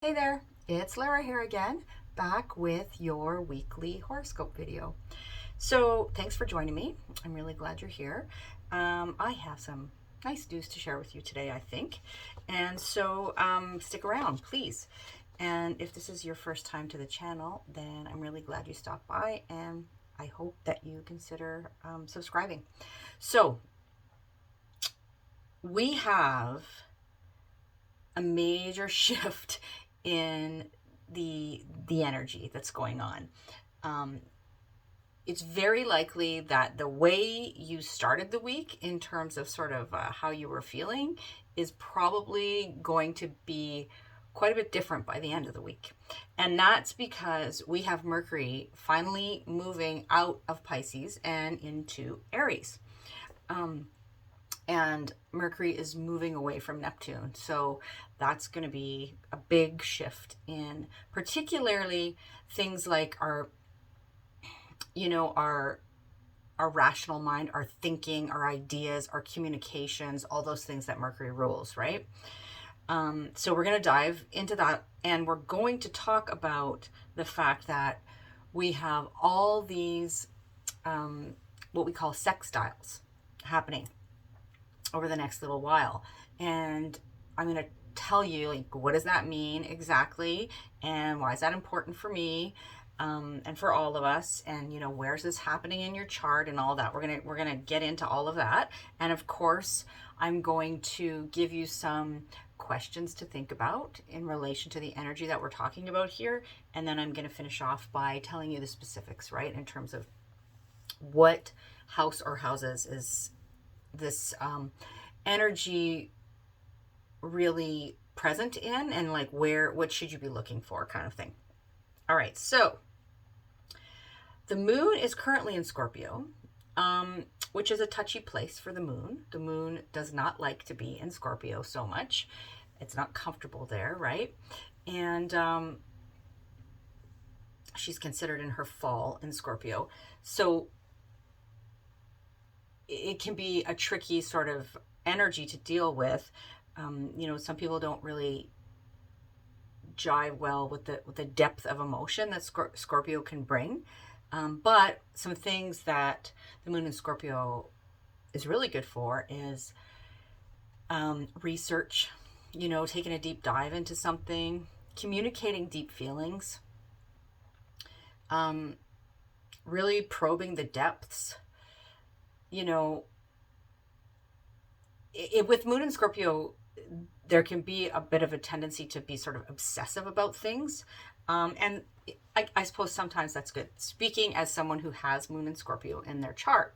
Hey there, it's Lara here again, back with your weekly horoscope video. So thanks for joining me. I'm really glad you're here. I have some nice news to share with you today, I think. And so stick around, please. And if this is your first time to the channel, then I'm really glad you stopped by, and I hope that you consider subscribing. So we have a major shift in the energy that's going on. Um, it's very likely that the way you started the week in terms of sort of how you were feeling is probably going to be quite a bit different by the end of the week. And that's because we have Mercury finally moving out of Pisces and into Aries. And Mercury is moving away from Neptune. So that's going to be a big shift in particularly things like our rational mind, our thinking, our ideas, our communications, all those things that Mercury rules, right? So we're going to dive into that, and we're going to talk about the fact that we have all these what we call sextiles happening over the next little while. And I'm going to tell you, like, what does that mean exactly, and why is that important for me, and for all of us, and where's this happening in your chart and all that. We're gonna get into all of that, and of course I'm going to give you some questions to think about in relation to the energy that we're talking about here, and then I'm going to finish off by telling you the specifics, right, in terms of what house or houses is this energy really present in, and like what should you be looking for, kind of thing. All right, so the moon is currently in Scorpio, which is a touchy place for the moon. The moon does not like to be in Scorpio so much. It's not comfortable there, right? And she's considered in her fall in Scorpio. So it can be a tricky sort of energy to deal with. Some people don't really jive well with the depth of emotion that Scorpio can bring. But some things that the moon in Scorpio is really good for is research, taking a deep dive into something, communicating deep feelings, really probing the depths. With moon in Scorpio, there can be a bit of a tendency to be sort of obsessive about things. And I suppose sometimes that's good. Speaking as someone who has moon in Scorpio in their chart,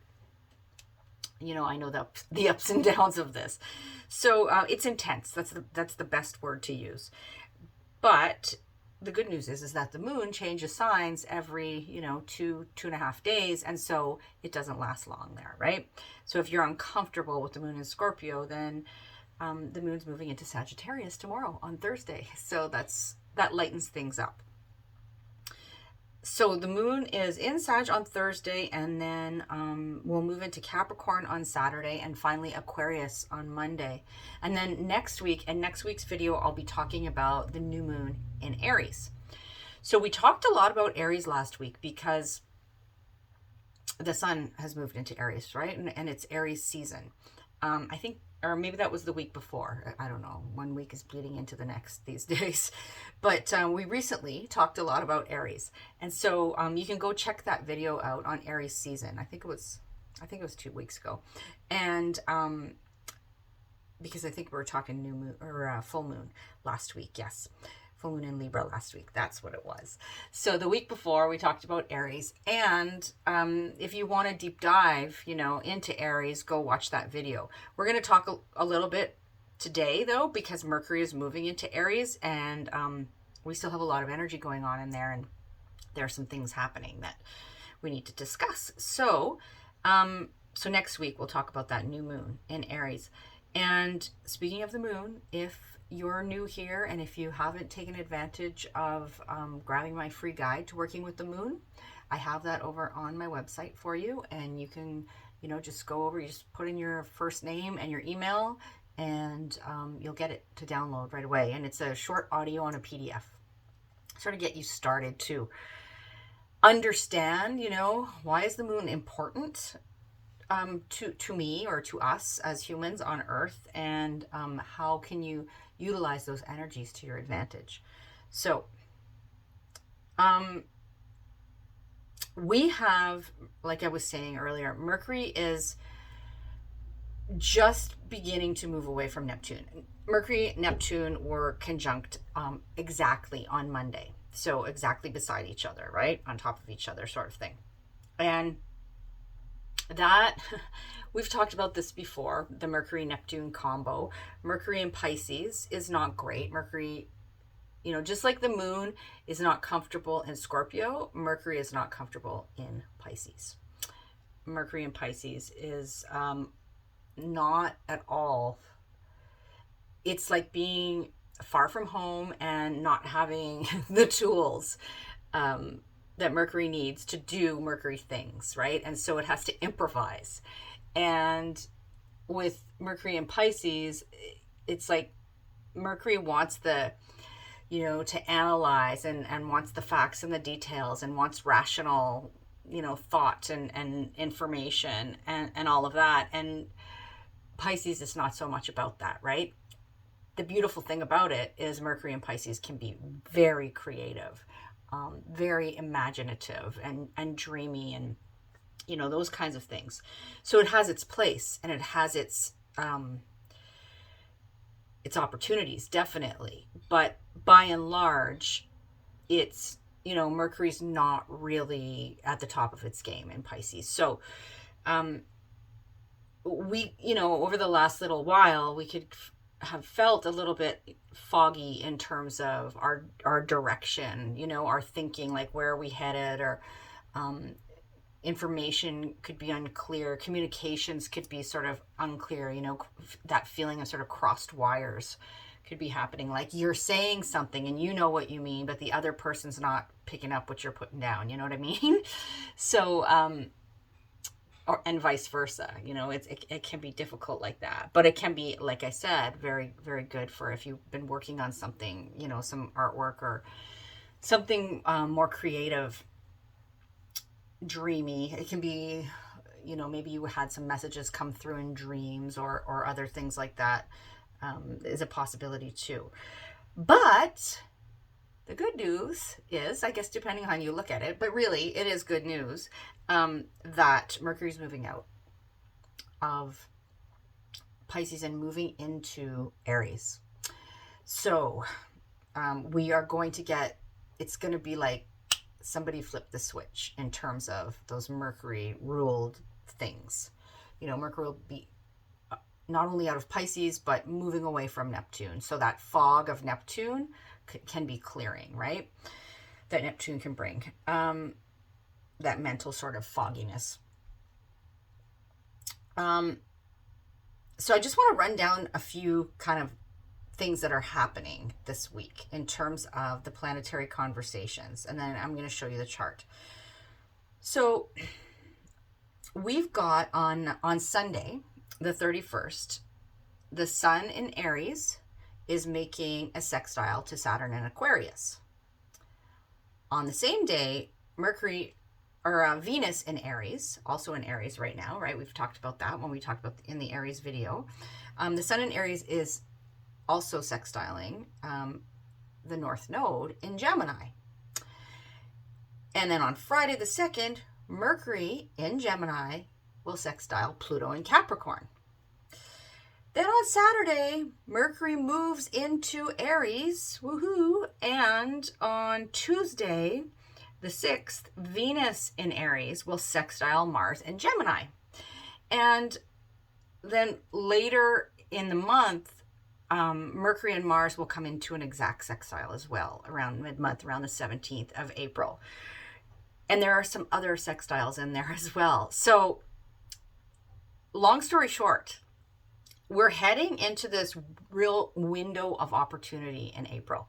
I know the ups and downs of this. So it's intense. That's the best word to use. But the good news is that the moon changes signs every, 2.5 days. And so it doesn't last long there, right? So if you're uncomfortable with the moon in Scorpio, then the moon's moving into Sagittarius tomorrow on Thursday. So that lightens things up. So the moon is in Sag on Thursday, and then we'll move into Capricorn on Saturday, and finally Aquarius on Monday. And then next week's video, I'll be talking about the new moon in Aries. So we talked a lot about Aries last week because the sun has moved into Aries, right? And it's Aries season. I think, or maybe that was the week before. I don't know. One week is bleeding into the next these days. But we recently talked a lot about Aries. And so you can go check that video out on Aries season. I think it was 2 weeks ago. And because I think we were talking new moon or full moon last week. Yes. Full moon in Libra last week. That's what it was. So the week before we talked about Aries, and if you want a deep dive, into Aries, go watch that video. We're going to talk a little bit today though, because Mercury is moving into Aries, and we still have a lot of energy going on in there, and there are some things happening that we need to discuss. So next week we'll talk about that new moon in Aries. And speaking of the moon, if you're new here and if you haven't taken advantage of grabbing my free guide to working with the moon, I have that over on my website for you, and you can just go over, you just put in your first name and your email, and you'll get it to download right away. And it's a short audio on a PDF, sort of get you started to understand, why is the moon important to me or to us as humans on Earth, and how can you utilize those energies to your advantage. So we have, like I was saying earlier, Mercury is just beginning to move away from Neptune. Mercury, Neptune were conjunct exactly on Monday. So exactly beside each other, right? On top of each other, sort of thing. And that, we've talked about this before, the Mercury-Neptune combo. Mercury in Pisces is not great. Mercury, just like the moon is not comfortable in Scorpio, Mercury is not comfortable in Pisces. Mercury in Pisces is not at all. It's like being far from home and not having the tools that Mercury needs to do Mercury things, right? And so it has to improvise. And with Mercury in Pisces, it's like Mercury wants to analyze and wants the facts and the details and wants rational, thought and information and all of that. And Pisces is not so much about that, right? The beautiful thing about it is Mercury in Pisces can be very creative, very imaginative and dreamy and, those kinds of things. So it has its place and it has its opportunities, definitely. But by and large, it's, Mercury's not really at the top of its game in Pisces. So, we, over the last little while, we could have felt a little bit foggy in terms of our direction, our thinking, like where are we headed, or information could be unclear, communications could be sort of unclear, that feeling of sort of crossed wires could be happening. Like you're saying something and you know what you mean, but the other person's not picking up what you're putting down, you know what I mean? So, and vice versa, it can be difficult like that, but it can be, like I said, very, very good for if you've been working on something, some artwork or something more creative, dreamy. It can be, maybe you had some messages come through in dreams or other things like that, is a possibility too. But the good news is, I guess, depending on how you look at it, but really it is good news, that Mercury's moving out of Pisces and moving into Aries. So we are going to get, it's going to be like somebody flipped the switch in terms of those Mercury ruled things. Mercury will be not only out of Pisces, but moving away from Neptune. So that fog of Neptune can be clearing, right? That Neptune can bring. That mental sort of fogginess. So I just want to run down a few kind of things that are happening this week in terms of the planetary conversations. And then I'm going to show you the chart. So we've got on Sunday, the 31st, the sun in Aries is making a sextile to Saturn in Aquarius. On the same day, Venus in Aries, also in Aries right now, right? We've talked about that when we talked about in the Aries video. The sun in Aries is also sextiling the North Node in Gemini. And then on Friday the 2nd, Mercury in Gemini will sextile Pluto in Capricorn. Then on Saturday, Mercury moves into Aries, woohoo! And on Tuesday, the 6th, Venus in Aries will sextile Mars in Gemini. And then later in the month, Mercury and Mars will come into an exact sextile as well, around mid-month, around the 17th of April. And there are some other sextiles in there as well. So, long story short, we're heading into this real window of opportunity in April.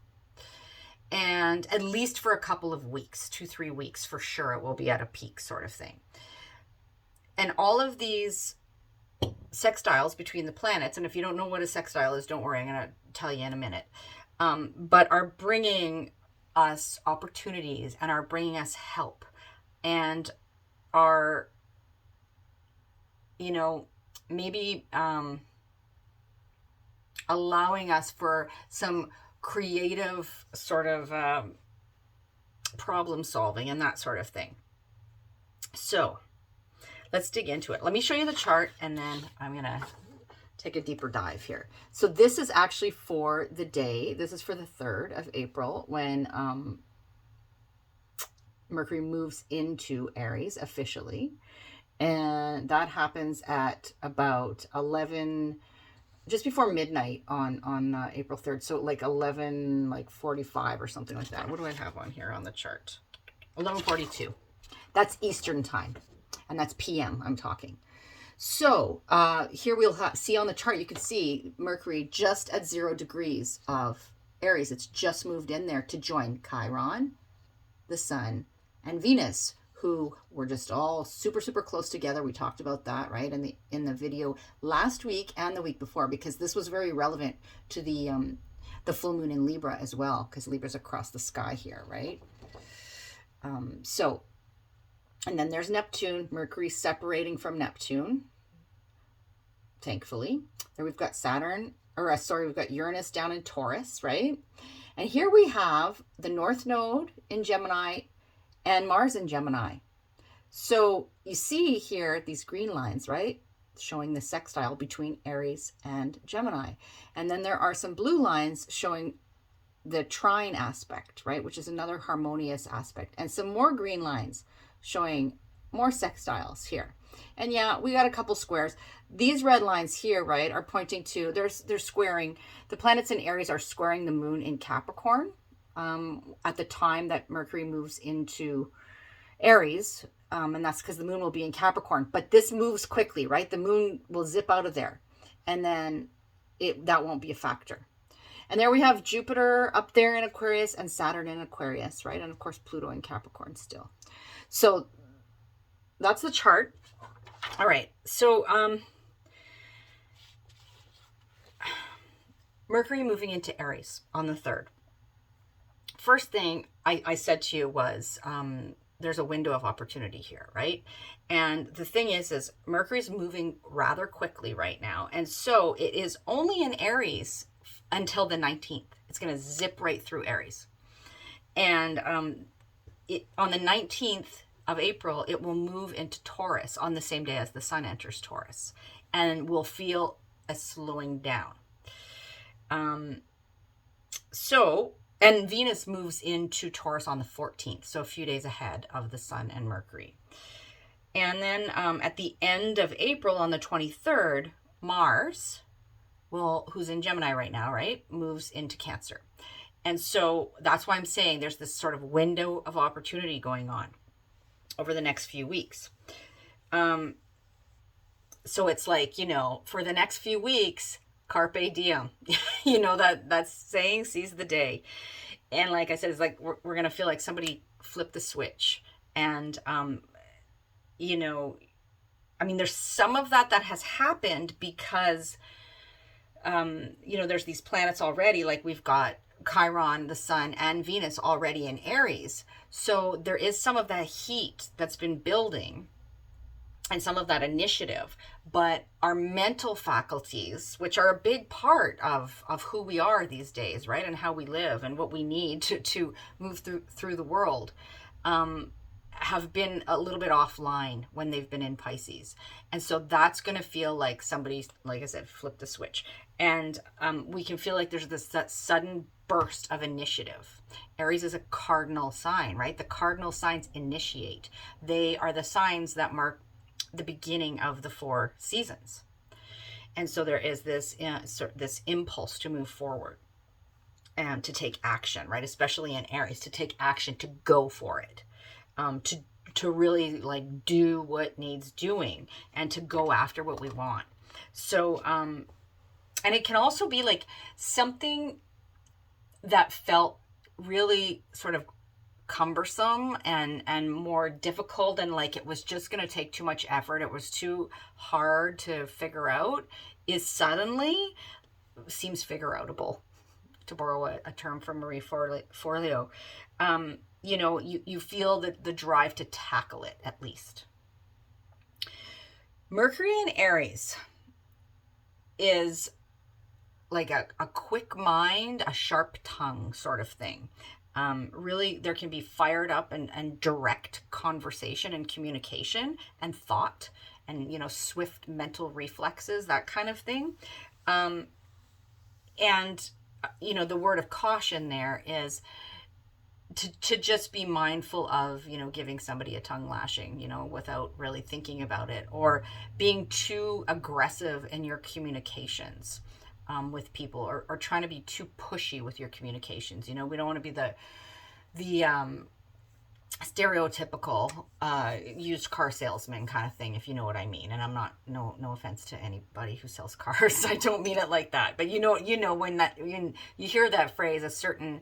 And at least for a couple of weeks, 2-3 weeks for sure, it will be at a peak sort of thing. And all of these sextiles between the planets. And if you don't know what a sextile is, don't worry, I'm going to tell you in a minute. But are bringing us opportunities and are bringing us help and are, you know, maybe allowing us for some creative sort of problem solving and that sort of thing. So let's dig into it. Let me show you the chart and then I'm going to take a deeper dive here. So this is actually for the day. This is for the 3rd of April when Mercury moves into Aries officially. And that happens at about 11, just before midnight on April 3rd. So like 11, like 45 or something like that. What do I have on here on the chart? 11:42. That's Eastern time. And that's PM I'm talking. So here we'll see on the chart, you can see Mercury just at 0 degrees of Aries. It's just moved in there to join Chiron, the Sun, and Venus, who were just all super, super close together. We talked about that, right, in the video last week and the week before, because this was very relevant to the full moon in Libra as well, because Libra's across the sky here, right? And then there's Neptune, Mercury separating from Neptune, thankfully. There we've got we've got Uranus down in Taurus, right? And here we have the North Node in Gemini and Mars in Gemini. So you see here these green lines, right? Showing the sextile between Aries and Gemini. And then there are some blue lines showing the trine aspect, right? Which is another harmonious aspect. And some more green lines showing more sextiles here. And yeah, we got a couple squares. These red lines here, right, are pointing to, they're squaring, the planets in Aries are squaring the moon in Capricorn at the time that Mercury moves into Aries. And that's because the moon will be in Capricorn. But this moves quickly, right? The moon will zip out of there. And then that won't be a factor. And there we have Jupiter up there in Aquarius and Saturn in Aquarius, right? And of course, Pluto in Capricorn still. So that's the chart. All right. So Mercury moving into Aries on the 3rd. First thing I said to you was there's a window of opportunity here, right? And the thing is Mercury's moving rather quickly right now. And so it is only in Aries until the 19th. It's going to zip right through Aries. And on the 19th of April, it will move into Taurus on the same day as the sun enters Taurus. And we'll feel a slowing down. And Venus moves into Taurus on the 14th, so a few days ahead of the sun and Mercury. And then at the end of April on the 23rd, Mars, who's in Gemini right now, right, moves into Cancer. And so that's why I'm saying there's this sort of window of opportunity going on over the next few weeks. So it's like, for the next few weeks, Carpe Diem, that saying, seize the day. And like I said, it's like, we're going to feel like somebody flipped the switch. And, there's some of that has happened because, there's these planets already, like we've got Chiron, the sun, and Venus already in Aries. So there is some of that heat that's been building and some of that initiative, but our mental faculties, which are a big part of who we are these days, right? And how we live and what we need to move through the world, have been a little bit offline when they've been in Pisces. And so that's going to feel like somebody, like I said, flipped the switch. And we can feel like there's that sudden burst of initiative. Aries is a cardinal sign, right? The cardinal signs initiate. They are the signs that mark the beginning of the 4 seasons. And so there is this impulse to move forward and to take action, right? Especially in Aries, to take action, to go for it, to really like do what needs doing and to go after what we want. So, and it can also be like something that felt really sort of cumbersome and more difficult, and like it was just going to take too much effort, it was too hard to figure out, is suddenly seems figure outable, to borrow a term from Marie Forleo. You know, you feel the drive to tackle it, at least. Mercury in Aries is like a quick mind, a sharp tongue sort of thing. Really, there can be fired up and direct conversation and communication and thought and, you know, swift mental reflexes, that kind of thing. And, you know, the word of caution there is to just be mindful of, you know, giving somebody a tongue lashing, you know, without really thinking about it, or being too aggressive in your communications with people, or trying to be too pushy with your communications. You know, we don't want to be the stereotypical used car salesman kind of thing, if you know what I mean. And I'm not, no offense to anybody who sells cars. I don't mean it like that. But you know when you hear that phrase, a certain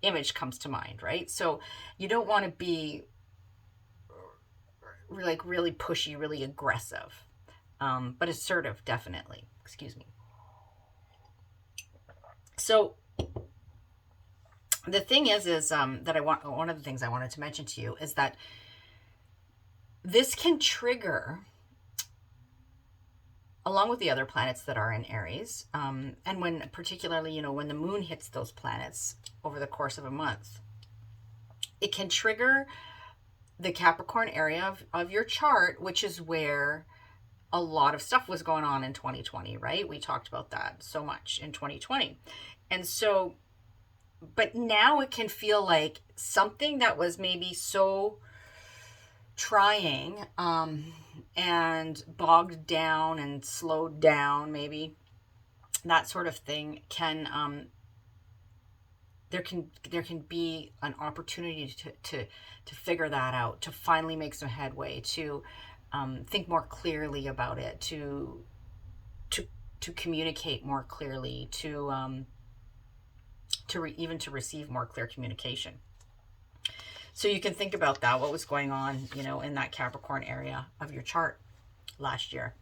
image comes to mind, right? So you don't want to be like really pushy, really aggressive, but assertive, definitely. Excuse me. So the thing is that one of the things I wanted to mention to you is that this can trigger, along with the other planets that are in Aries, and when particularly, you know, when the moon hits those planets over the course of a month, it can trigger the Capricorn area of your chart, which is where a lot of stuff was going on in 2020, right? We talked about that so much in 2020. And so, but now it can feel like something that was maybe so trying and bogged down and slowed down, maybe that sort of thing, can there can be an opportunity to figure that out, to finally make some headway, to think more clearly about it, to communicate more clearly, even to receive more clear communication. So you can think about that, what was going on, you know, in that Capricorn area of your chart last year.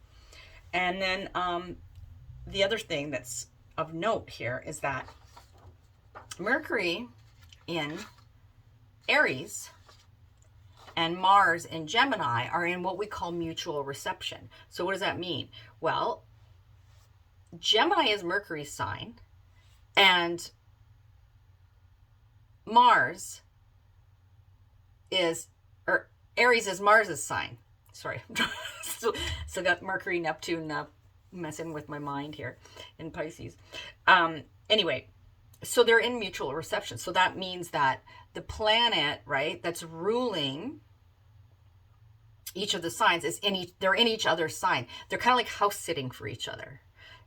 And then the other thing that's of note here is that Mercury in Aries and Mars in Gemini are in what we call mutual reception. So what does that mean? Well, Gemini is Mercury's sign, and Mars is, or Aries is Mars's sign. Sorry. so got Mercury, Neptune messing with my mind here in Pisces. Anyway, so they're in mutual reception. So that means that the planet, right, that's ruling each of the signs is they're in each other's sign. They're kind of like house sitting for each other,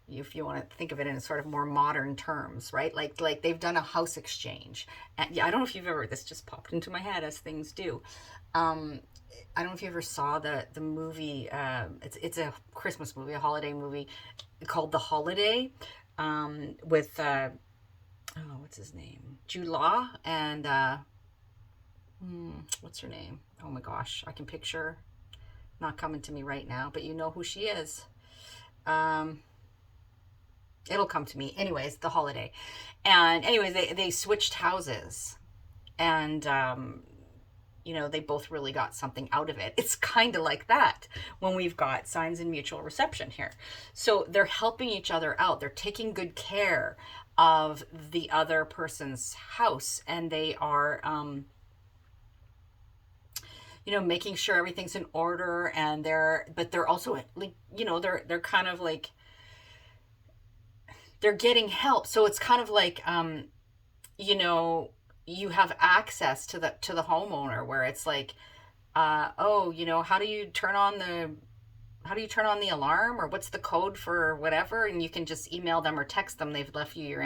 if you want to think of it in sort of more modern terms, right? Like they've done a house exchange. And yeah, I don't know if you've ever, this just popped into my head as things do. I don't know if you ever saw the movie, it's a Christmas movie, a holiday movie called The Holiday, with, what's his name? Jude Law and, what's her name? Oh my gosh, I can picture, not coming to me right now, but you know who she is. It'll come to me. Anyways, The Holiday. And anyways, they switched houses, and, you know, they both really got something out of it. It's kind of like that when we've got signs in mutual reception here. So they're helping each other out. They're taking good care of the other person's house, and they are, you know, making sure everything's in order, and they're also like, you know, they're kind of like, they're getting help. So it's kind of like, you know, you have access to the homeowner, where it's like, oh, you know, how do you turn on the alarm, or what's the code for whatever, and you can just email them or text them. They've left you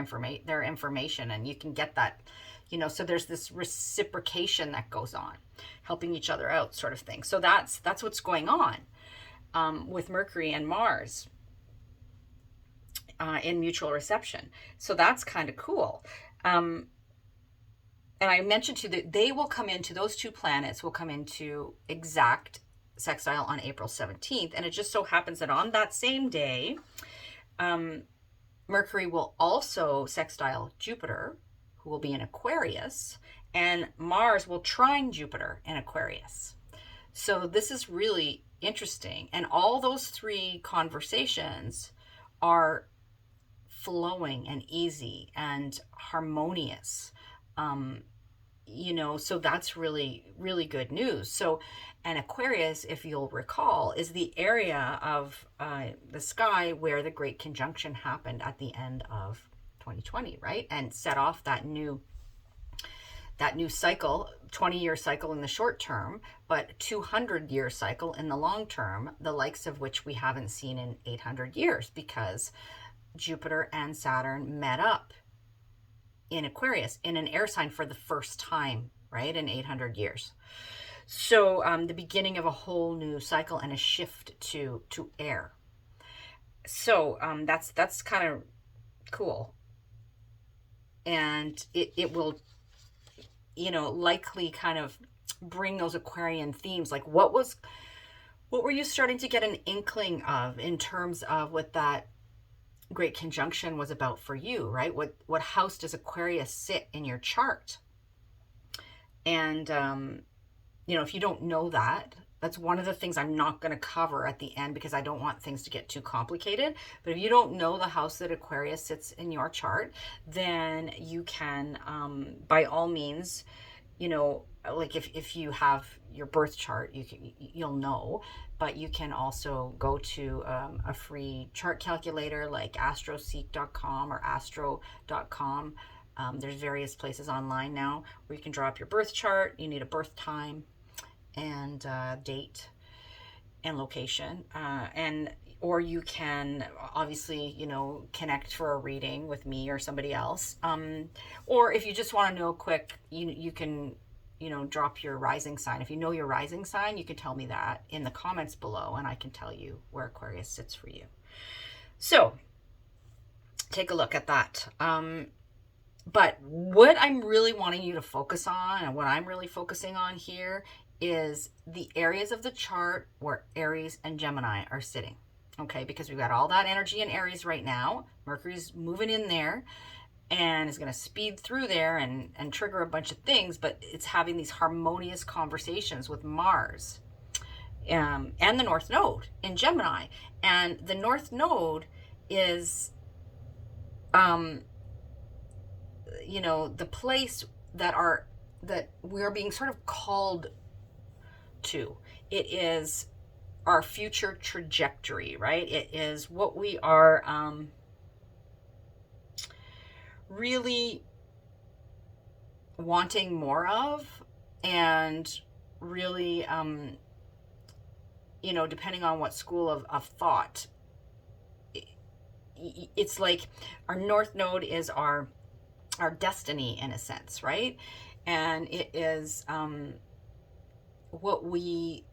their information, and you can get that, you know. So there's this reciprocation that goes on, helping each other out, sort of thing. So that's what's going on with Mercury and Mars in mutual reception. So that's kind of cool. and I mentioned to you that they will come into, those two planets will come into exact sextile on April 17th. And it just so happens that on that same day, Mercury will also sextile Jupiter, who will be in Aquarius, and Mars will trine Jupiter in Aquarius. So this is really interesting. And all those three conversations are flowing and easy and harmonious. So that's really, really good news. So, and Aquarius, if you'll recall, is the area of the sky where the Great Conjunction happened at the end of 2020, right? And set off that new cycle, 20-year cycle in the short term, but 200-year cycle in the long term, the likes of which we haven't seen in 800 years, because Jupiter and Saturn met up in Aquarius in an air sign for the first time, right, in 800 years. So the beginning of a whole new cycle and a shift to air. So that's kind of cool. And it will, likely kind of bring those Aquarian themes. Like what were you starting to get an inkling of in terms of what that Great Conjunction was about for you, right? What house does Aquarius sit in your chart? And if you don't know that, that's one of the things I'm not going to cover at the end, because I don't want things to get too complicated. But if you don't know the house that Aquarius sits in your chart, then you can, by all means, like if you have your birth chart, you'll know. But you can also go to a free chart calculator like astroseek.com or astro.com. There's various places online now where you can draw up your birth chart. You need a birth time and date and location, or you can obviously connect for a reading with me or somebody else, or if you just want to know quick, you can drop your rising sign. If you know your rising sign, you can tell me that in the comments below, and I can tell you where Aquarius sits for you. So take a look at that. But what I'm really wanting you to focus on, and what I'm really focusing on here, is the areas of the chart where Aries and Gemini are sitting. Okay, because we've got all that energy in Aries right now. Mercury's moving in there and is going to speed through there and trigger a bunch of things, but it's having these harmonious conversations with Mars and the North Node in Gemini. And the North Node is the place that we're being sort of called to. It is our future trajectory, right? It is what we are really wanting more of, and really depending on what school of thought, it's like our North Node is our destiny in a sense, right? And it is what we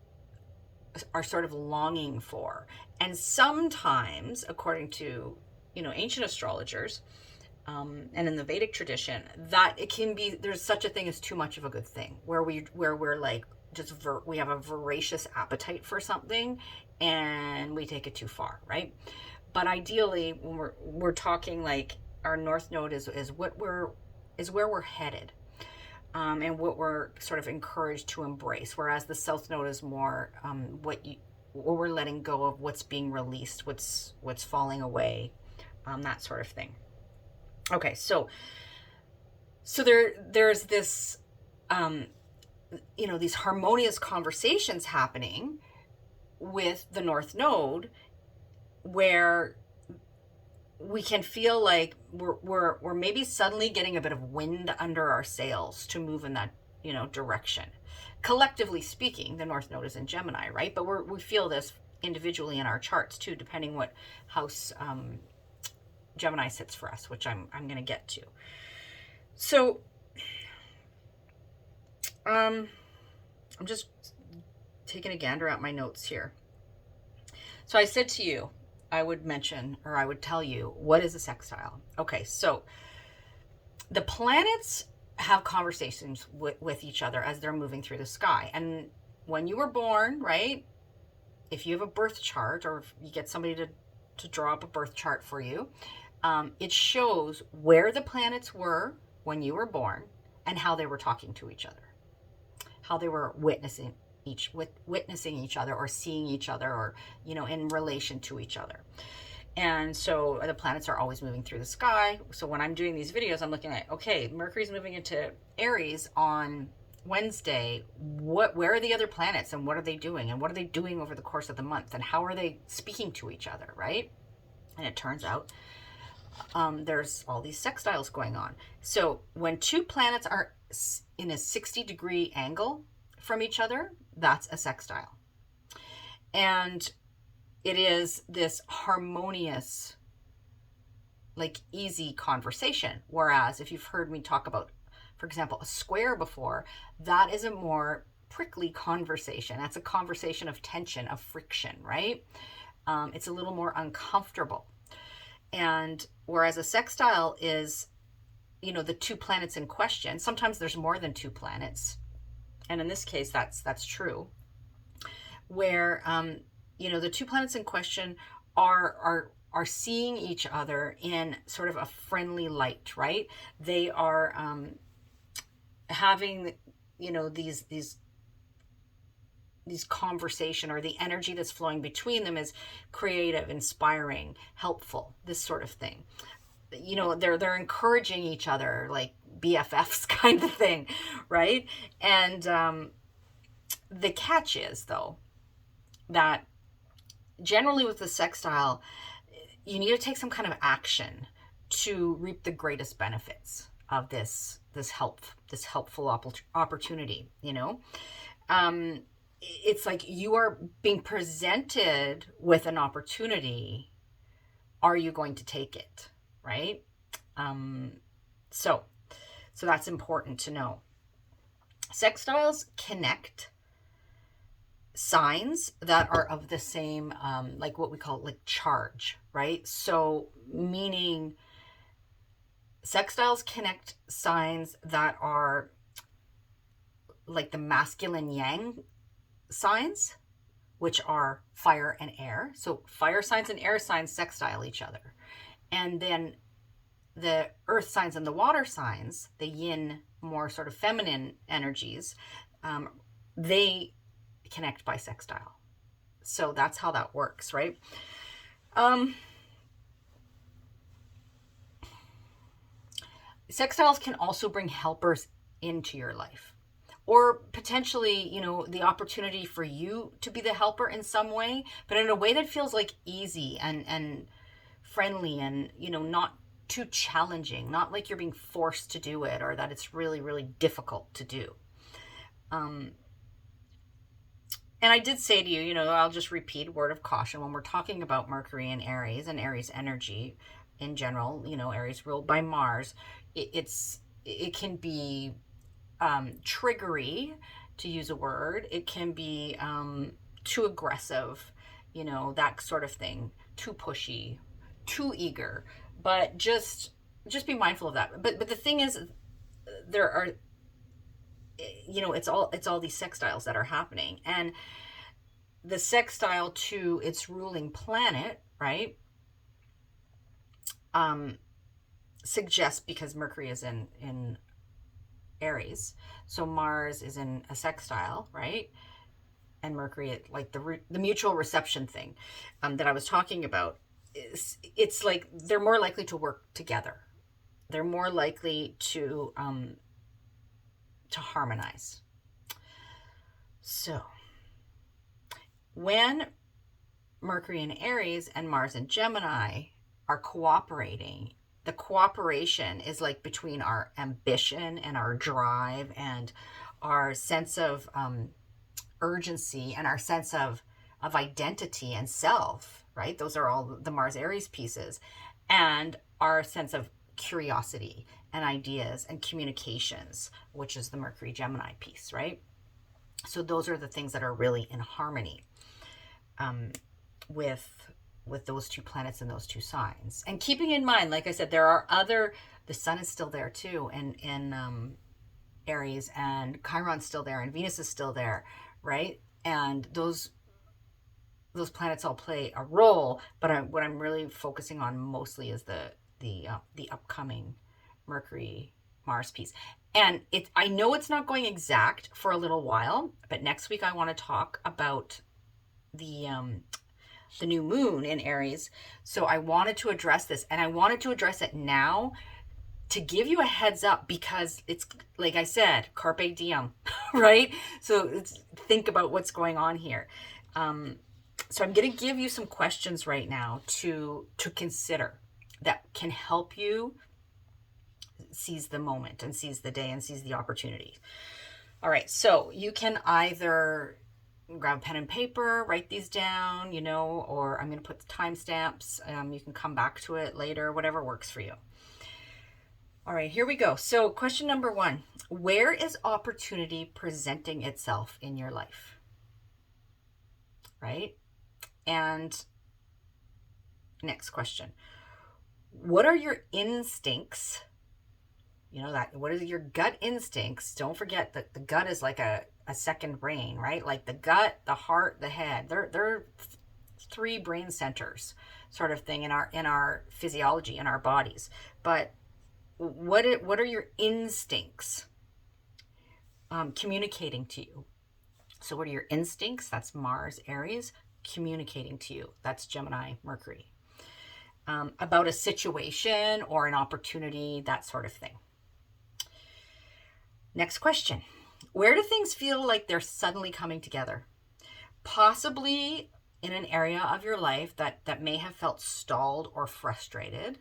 are sort of longing for. And sometimes, according to ancient astrologers, and in the Vedic tradition, that it can be, there's such a thing as too much of a good thing, where we're like we have a voracious appetite for something and we take it too far, right? But ideally, when we're talking like our North Node is where we're headed, and what we're sort of encouraged to embrace, whereas the South Node is more what we're letting go of, what's being released, what's falling away, that sort of thing. Okay, so there's this these harmonious conversations happening with the North Node, where we can feel like we're maybe suddenly getting a bit of wind under our sails to move in that direction. Collectively speaking, the North Node is in Gemini, right? But we feel this individually in our charts too, depending what house Gemini sits for us, which I'm going to get to. So I'm just taking a gander at my notes here. So I said to you, I would tell you, what is a sextile? Okay, so the planets have conversations with each other as they're moving through the sky. And when you were born, right, if you have a birth chart, or if you get somebody to draw up a birth chart for you, it shows where the planets were when you were born and how they were talking to each other, how they were witnessing each other, or seeing each other, or, you know, in relation to each other. And so the planets are always moving through the sky. So when I'm doing these videos, I'm looking at, okay, Mercury's moving into Aries on Wednesday. Where are the other planets, and what are they doing, and what are they doing over the course of the month, and how are they speaking to each other, right? And it turns out there's all these sextiles going on. So when two planets are in a 60-degree angle from each other, that's a sextile. And it is this harmonious, like, easy conversation. Whereas if you've heard me talk about, for example, a square before, that is a more prickly conversation. That's a conversation of tension, of friction, right? It's a little more uncomfortable. And whereas a sextile is, you know, the two planets in question. Sometimes there's more than two planets, and in this case, that's true. Where you know, the two planets in question are seeing each other in sort of a friendly light, right? They are having, you know, these conversation, or the energy that's flowing between them is creative, inspiring, helpful, this sort of thing. You know, they're encouraging each other, like BFFs kind of thing, right? And the catch is, though, that generally with the sextile, you need to take some kind of action to reap the greatest benefits of this helpful opportunity, you know. It's like you are being presented with an opportunity. Are you going to take it, right? So that's important to know. Sextiles connect signs that are of the same, like what we call, like, charge, right? So meaning sextiles connect signs that are like the masculine yang signs, which are fire and air. So fire signs and air signs sextile each other. And then the earth signs and the water signs, the yin, more sort of feminine energies, they connect by sextile. So that's how that works, right? Sextiles can also bring helpers into your life, or potentially, you know, the opportunity for you to be the helper in some way, but in a way that feels like easy and friendly, and, you know, not too challenging, not like you're being forced to do it, or that it's really, really difficult to do. And I did say to you, you know, I'll just repeat, word of caution, when we're talking about Mercury and Aries energy in general, you know, Aries ruled by Mars, it can be triggery, to use a word. It can be too aggressive, you know, that sort of thing, too pushy, too eager. But just be mindful of that. But the thing is, there are, you know, it's all these sextiles that are happening, and the sextile to its ruling planet, right, suggests, because Mercury is in Aries, so Mars is in a sextile, right? And Mercury, like the mutual reception thing that I was talking about, it's like they're more likely to work together. They're more likely to harmonize. So when Mercury in Aries and Mars in Gemini are cooperating, the cooperation is like between our ambition and our drive and our sense of urgency and our sense of identity and self, right? Those are all the Mars Aries pieces, and our sense of curiosity and ideas and communications, which is the Mercury Gemini piece, right? So those are the things that are really in harmony with those two planets and those two signs. And keeping in mind, like I said, there are other, the sun is still there too, and Aries, and Chiron's still there, and Venus is still there, right? And those planets all play a role, but what I'm really focusing on mostly is the upcoming Mercury Mars piece. And I know it's not going exact for a little while, but next week I want to talk about the new moon in Aries. So I wanted to address this, and I wanted to address it now to give you a heads up, because it's, like I said, Carpe Diem, right? So think about what's going on here. So I'm going to give you some questions right now to consider that can help you seize the moment and seize the day and seize the opportunity. All right, so you can either grab pen and paper, write these down, or I'm going to put the timestamps. You can come back to it later, whatever works for you. All right, here we go. So question number 1, where is opportunity presenting itself in your life? Right? And next question, what are your instincts? What are your gut instincts? Don't forget that the gut is like a second brain, right? Like the gut, the heart, the head. They're 3 brain centers sort of thing in our physiology, in our bodies. But what are your instincts communicating to you? So what are your instincts? That's Mars, Aries. Communicating to you. That's Gemini, Mercury. About a situation or an opportunity, that sort of thing. Next question. Where do things feel like they're suddenly coming together? Possibly in an area of your life that may have felt stalled or frustrated,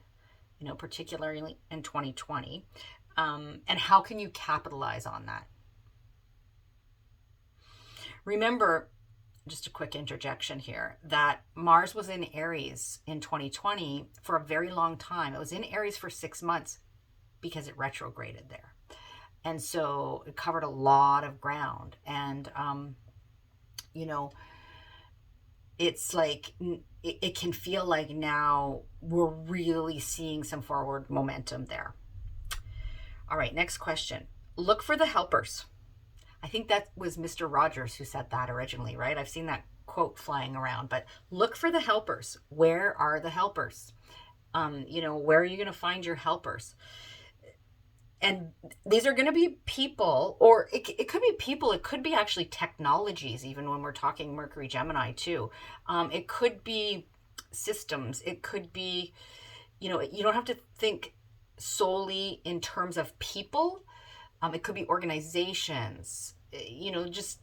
particularly in 2020. And how can you capitalize on that? Remember, just a quick interjection here, that Mars was in Aries in 2020 for a very long time. It was in Aries for 6 months because it retrograded there. And so it covered a lot of ground. And, it's like, it can feel like now we're really seeing some forward momentum there. All right, next question. Look for the helpers. I think that was Mr. Rogers who said that originally, right? I've seen that quote flying around, but look for the helpers. Where are the helpers? Where are you going to find your helpers? And these are going to be people, or it could be people. It could be actually technologies, even when we're talking Mercury Gemini too. It could be systems. It could be, you don't have to think solely in terms of people. It could be organizations, just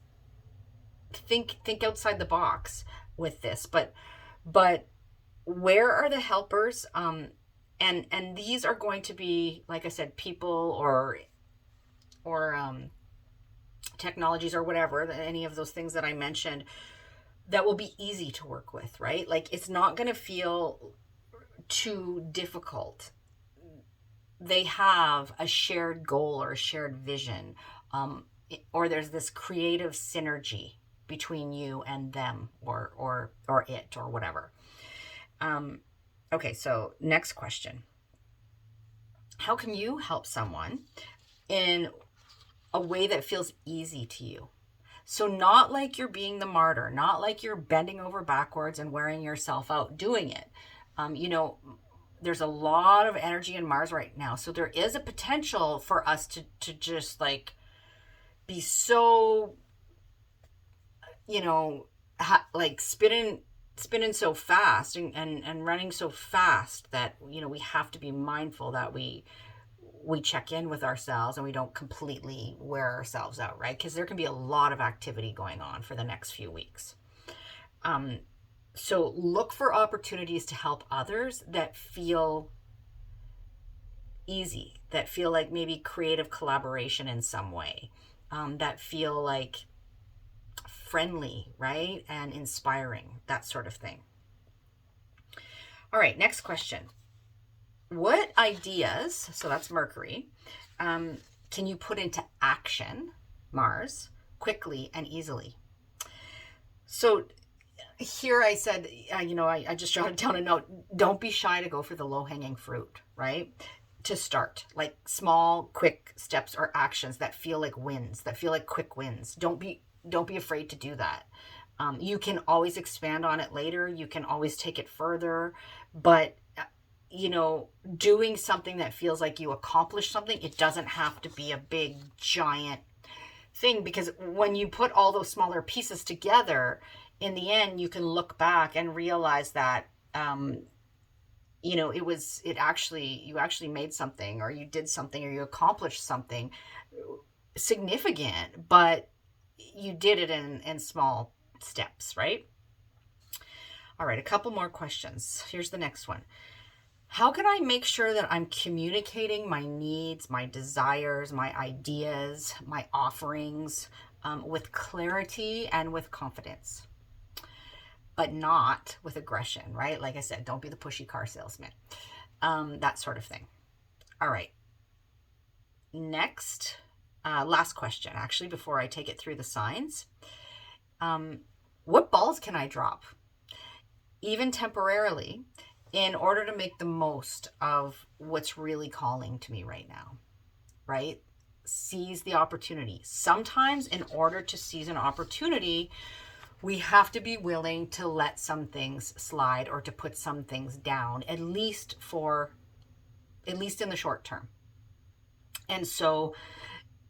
think outside the box with this. But where are the helpers? And these are going to be, like I said, people or technologies or whatever, any of those things that I mentioned, that will be easy to work with, right? Like, it's not going to feel too difficult. They have a shared goal or a shared vision, or there's this creative synergy between you and them, or it, or whatever. Okay, so next question. How can you help someone in a way that feels easy to you? So not like you're being the martyr, not like you're bending over backwards and wearing yourself out doing it. There's a lot of energy in Mars right now. So there is a potential for us to just like be so, like spinning so fast and running so fast that, we have to be mindful that we check in with ourselves and we don't completely wear ourselves out, right? Because there can be a lot of activity going on for the next few weeks. So look for opportunities to help others that feel easy, that feel like maybe creative collaboration in some way, that feel like friendly, right? And inspiring, that sort of thing. All right, next question. What ideas, so that's Mercury, can you put into action, Mars, quickly and easily? So here I said, I just jotted down a note, don't be shy to go for the low-hanging fruit, right? to start, like small, quick steps or actions that feel like wins, that feel like quick wins. Don't be afraid to do that. You can always expand on it later. You can always take it further, but doing something that feels like you accomplished something, it doesn't have to be a big giant thing, because when you put all those smaller pieces together, in the end, you can look back and realize that, you actually made something, or you did something, or you accomplished something significant, but you did it in small steps, right? All right, a couple more questions. Here's the next one. How can I make sure that I'm communicating my needs, my desires, my ideas, my offerings with clarity and with confidence, but not with aggression, right? Like I said, don't be the pushy car salesman, that sort of thing. All right. Next, last question, actually, before I take it through the signs. What balls can I drop, even temporarily, in order to make the most of what's really calling to me right now, right? Seize the opportunity. Sometimes in order to seize an opportunity, we have to be willing to let some things slide, or to put some things down, at least in the short term. And so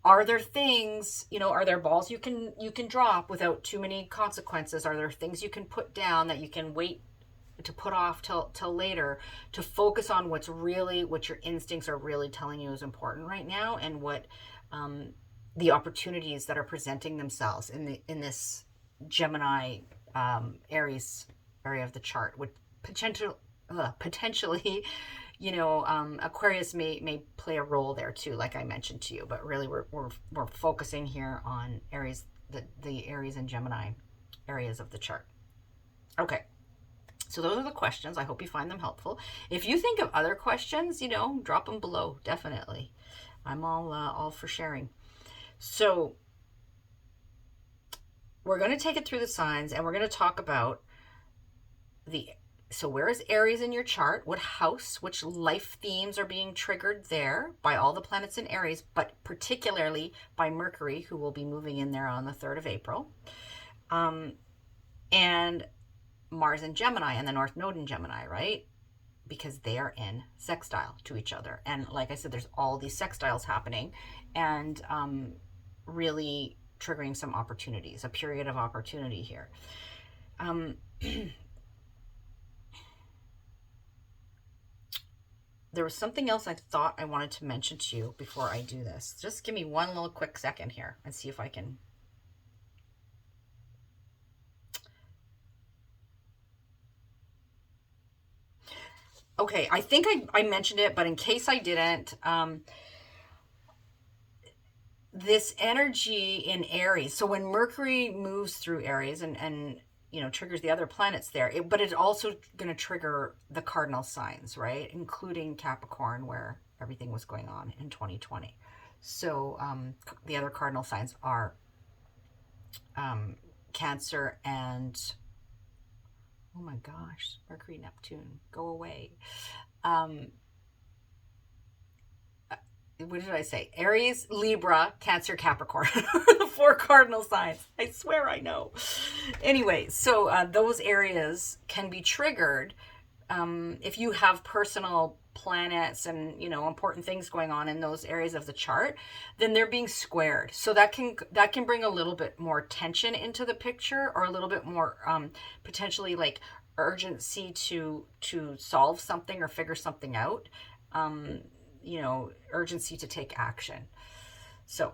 are there things, are there balls you can drop without too many consequences? Are there things you can put down that you can wait to put off till later, to focus on what your instincts are really telling you is important right now, and what the opportunities that are presenting themselves in this Gemini Aries area of the chart, with potentially Aquarius may play a role there too, like I mentioned to you, but really we're focusing here on Aries, the Aries and Gemini areas of the chart. Okay. So those are the questions. I hope you find them helpful. If you think of other questions, drop them below. Definitely. I'm all for sharing. So we're going to take it through the signs, and we're going to talk about so where is Aries in your chart? What house, which life themes are being triggered there by all the planets in Aries, but particularly by Mercury, who will be moving in there on the 3rd of April. And Mars in Gemini, and the North Node in Gemini, right? Because they are in sextile to each other. And like I said, there's all these sextiles happening, and really triggering some opportunities, a period of opportunity here. There was something else I thought I wanted to mention to you before I do this. Just give me one little quick second here and see if I can. Okay, I think I mentioned it, but in case I didn't, this energy in Aries. So when Mercury moves through Aries and triggers the other planets there, but it's also going to trigger the cardinal signs, right? Including Capricorn, where everything was going on in 2020. So the other cardinal signs are Cancer and, oh my gosh, Mercury, Neptune, go away. What did I say? Aries, Libra, Cancer, Capricorn. The 4 cardinal signs. I swear I know. Anyway, so those areas can be triggered if you have personal planets and important things going on in those areas of the chart. Then they're being squared. So that can bring a little bit more tension into the picture, or a little bit more potentially like urgency to solve something or figure something out. Urgency to take action. So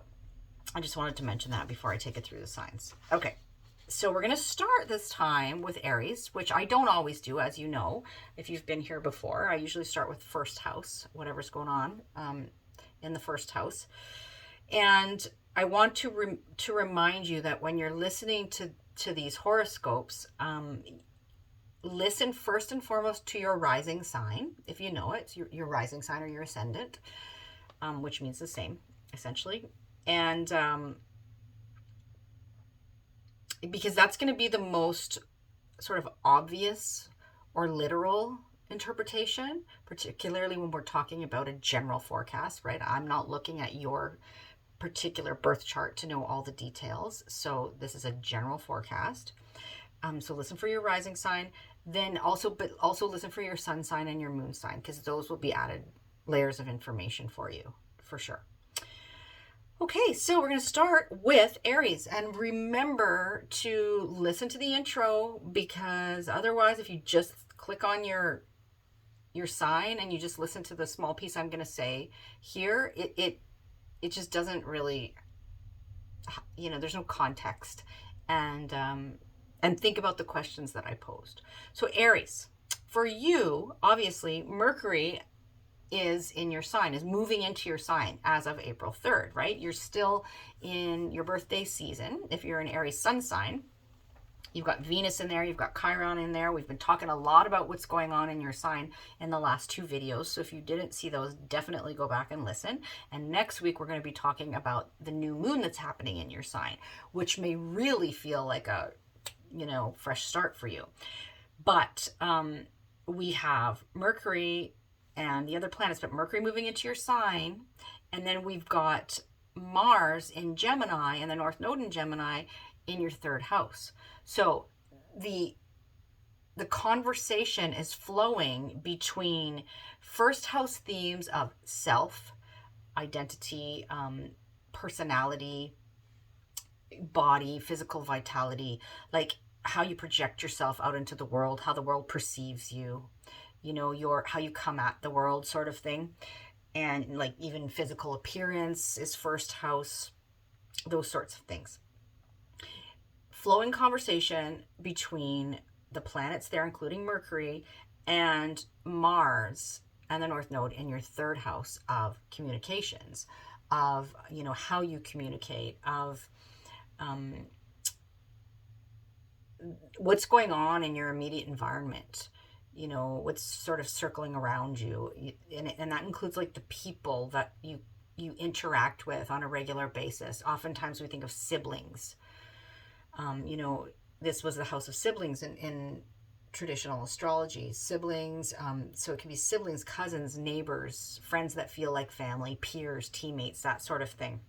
I just wanted to mention that before I take it through the signs. Okay, so we're going to start this time with Aries, which I don't always do, as you know. If you've been here before, I usually start with first house, whatever's going on in the first house. And I want to remind you that when you're listening to these horoscopes, listen first and foremost to your rising sign, if you know it, your rising sign or your ascendant, which means the same, essentially. And because that's going to be the most sort of obvious or literal interpretation, particularly when we're talking about a general forecast, right? I'm not looking at your particular birth chart to know all the details. So this is a general forecast. So listen for your rising sign, then but also listen for your sun sign and your moon sign, because those will be added layers of information for you, for sure. Okay, so we're going to start with Aries, and remember to listen to the intro, because otherwise, if you just click on your sign and you just listen to the small piece I'm going to say here, it just doesn't really, there's no context, and think about the questions that I posed. So Aries, for you, obviously, Mercury is in your sign, is moving into your sign as of April 3rd, right? You're still in your birthday season. If you're an Aries sun sign, you've got Venus in there, you've got Chiron in there. We've been talking a lot about what's going on in your sign in the last 2 videos. So if you didn't see those, definitely go back and listen. And next week, we're going to be talking about the new moon that's happening in your sign, which may really feel like a, fresh start for you. But we have Mercury and the other planets, but Mercury moving into your sign, and then we've got Mars in Gemini and the North Node in Gemini in your 3rd house. So the conversation is flowing between 1st house themes of self, identity, personality, body, physical vitality, like how you project yourself out into the world, how the world perceives you, how you come at the world, sort of thing. And like even physical appearance is 1st house, those sorts of things. Flowing conversation between the planets there, including Mercury and Mars and the North Node in your 3rd house of communications, of, how you communicate, of what's going on in your immediate environment, what's sort of circling around you. And that includes like the people that you interact with on a regular basis. Oftentimes we think of siblings. This was the house of siblings in traditional astrology. Siblings, so it can be siblings, cousins, neighbors, friends that feel like family, peers, teammates, that sort of thing.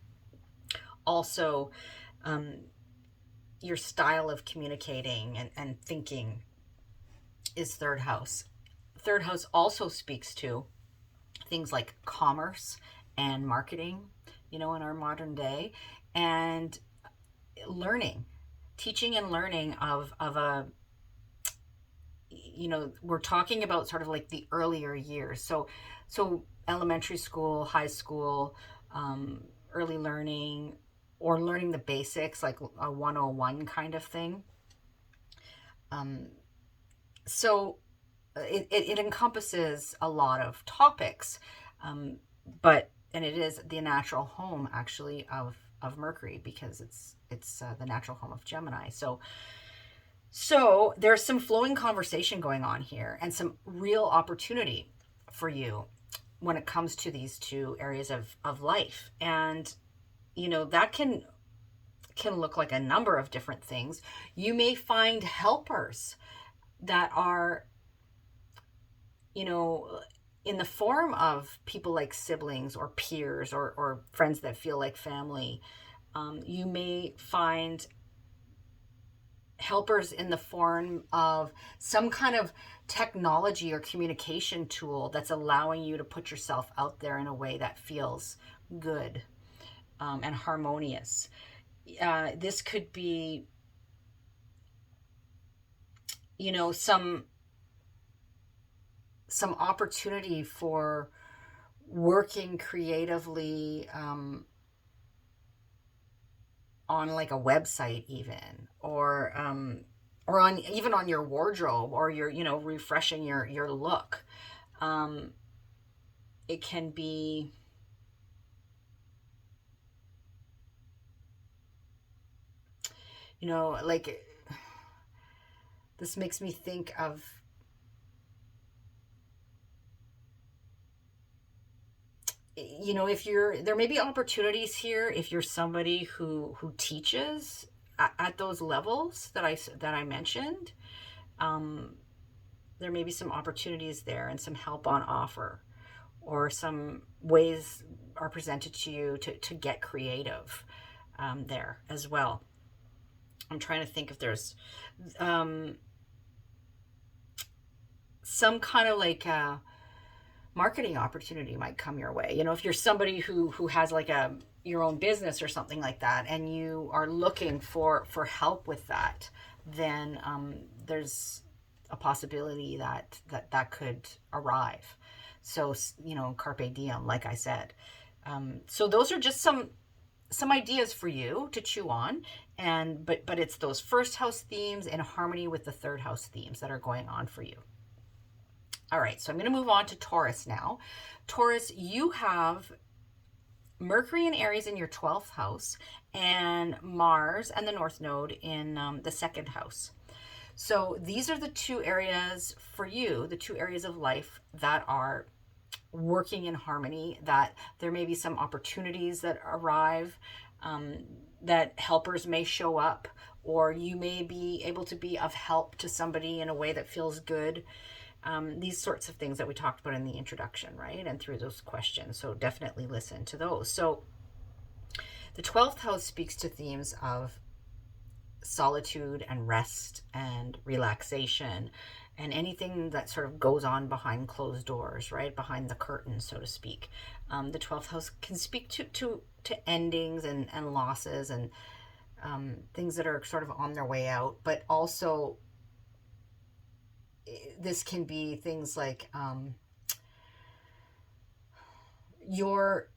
Also, your style of communicating and thinking is 3rd house. 3rd house also speaks to things like commerce and marketing, in our modern day, and learning, teaching and learning of a, we're talking about sort of like the earlier years. So elementary school, high school, early learning, or learning the basics, like a 101 kind of thing. So it encompasses a lot of topics, and it is the natural home, actually, of Mercury, because it's the natural home of Gemini. So there's some flowing conversation going on here, and some real opportunity for you when it comes to these 2 areas of life. And that can look like a number of different things. You may find helpers that are, in the form of people like siblings or peers or friends that feel like family. You may find helpers in the form of some kind of technology or communication tool that's allowing you to put yourself out there in a way that feels good, and harmonious. This could be, some opportunity for working creatively, on like a website even, or on your wardrobe, or your, refreshing your look. It can be, like, this makes me think of, if there may be opportunities here if you're somebody who teaches at those levels that I mentioned. there may be some opportunities there and some help on offer, or some ways are presented to you to get creative there as well. I'm trying to think if there's some kind of like a marketing opportunity might come your way. You know, if you're somebody who has like your own business or something like that, and you are looking for help with that, then there's a possibility that could arrive. So, you know, carpe diem, like I said. So those are just some ideas for you to chew on, and but it's those first house themes in harmony with the third house themes that are going on for you. All right, so I'm going to move on to Taurus now. Taurus, you have Mercury and Aries in your 12th house, and Mars and the North Node in the 2nd house. So these are the two areas for you, the two areas of life that are working in harmony, that there may be some opportunities that arrive, that helpers may show up, or you may be able to be of help to somebody in a way that feels good. These sorts of things that we talked about in the introduction, right? And through those questions. So definitely listen to those. So the 12th house speaks to themes of solitude and rest and relaxation and anything that sort of goes on behind closed doors, right? Behind the curtain, so to speak. The 12th house can speak to endings and losses and things that are sort of on their way out, but also this can be things like your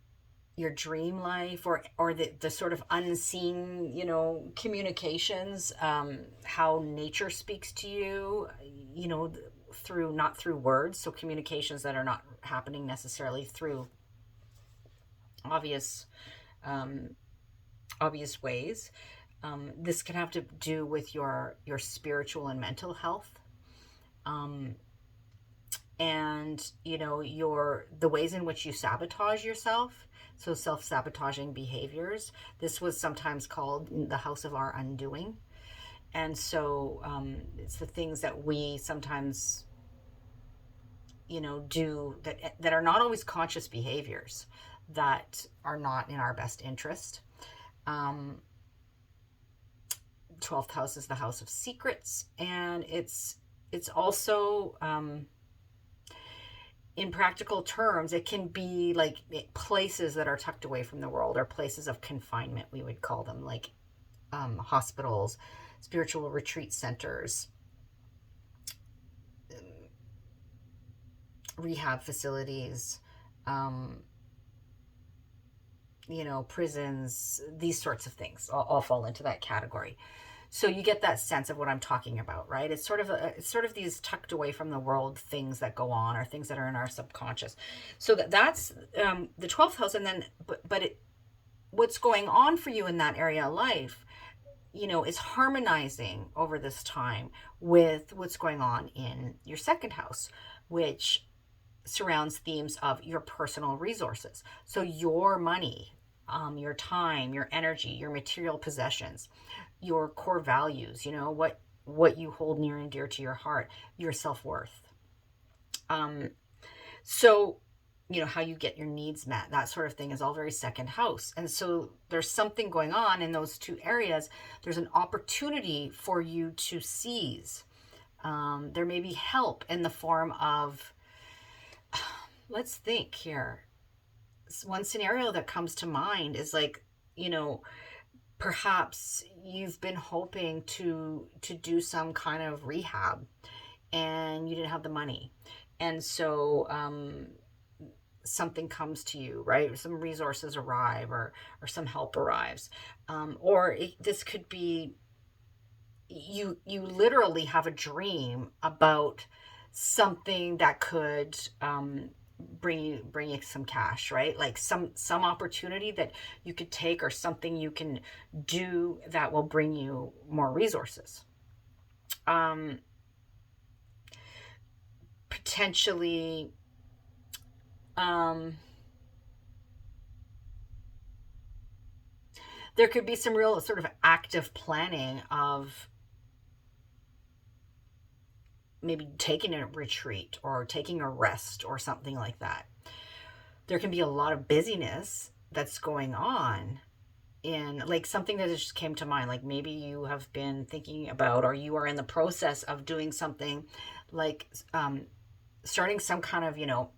dream life, or the sort of unseen, you know, communications, how nature speaks to you, you know, through, not through words, so communications that are not happening necessarily through obvious ways. This can have to do with your spiritual and mental health. And you know, the ways in which you sabotage yourself, so self-sabotaging behaviors. This was sometimes called the house of our undoing. And so it's the things that we sometimes, you know, do that are not always conscious behaviors, that are not in our best interest. 12th house is the house of secrets, and it's also in practical terms, it can be like places that are tucked away from the world, or places of confinement, we would call them, like hospitals, spiritual retreat centers, rehab facilities, you know, prisons, these sorts of things all fall into that category. So you get that sense of what I'm talking about, right? It's sort of these tucked away from the world things that go on, or things that are in our subconscious. So that's the 12th house. And then, what's going on for you in that area of life, you know, is harmonizing over this time with what's going on in your 2nd house, which surrounds themes of your personal resources. So your money, your time, your energy, your material possessions, your core values, you know, what you hold near and dear to your heart, your self-worth. So, you know, how you get your needs met, that sort of thing is all very 2nd house. And so there's something going on in those two areas. There's an opportunity for you to seize. There may be help in the form of, let's think here. One scenario that comes to mind is like, you know, perhaps you've been hoping to do some kind of rehab, and you didn't have the money. And so something comes to you, right? Some resources arrive, or some help arrives. This could be, you literally have a dream about something that could bring you some cash, right? Like some opportunity that you could take, or something you can do that will bring you more resources. Potentially, there could be some real sort of active planning of maybe taking a retreat or taking a rest or something like that. There can be a lot of busyness that's going on in, like, something that just came to mind, like maybe you have been thinking about, or you are in the process of doing something like starting some kind of,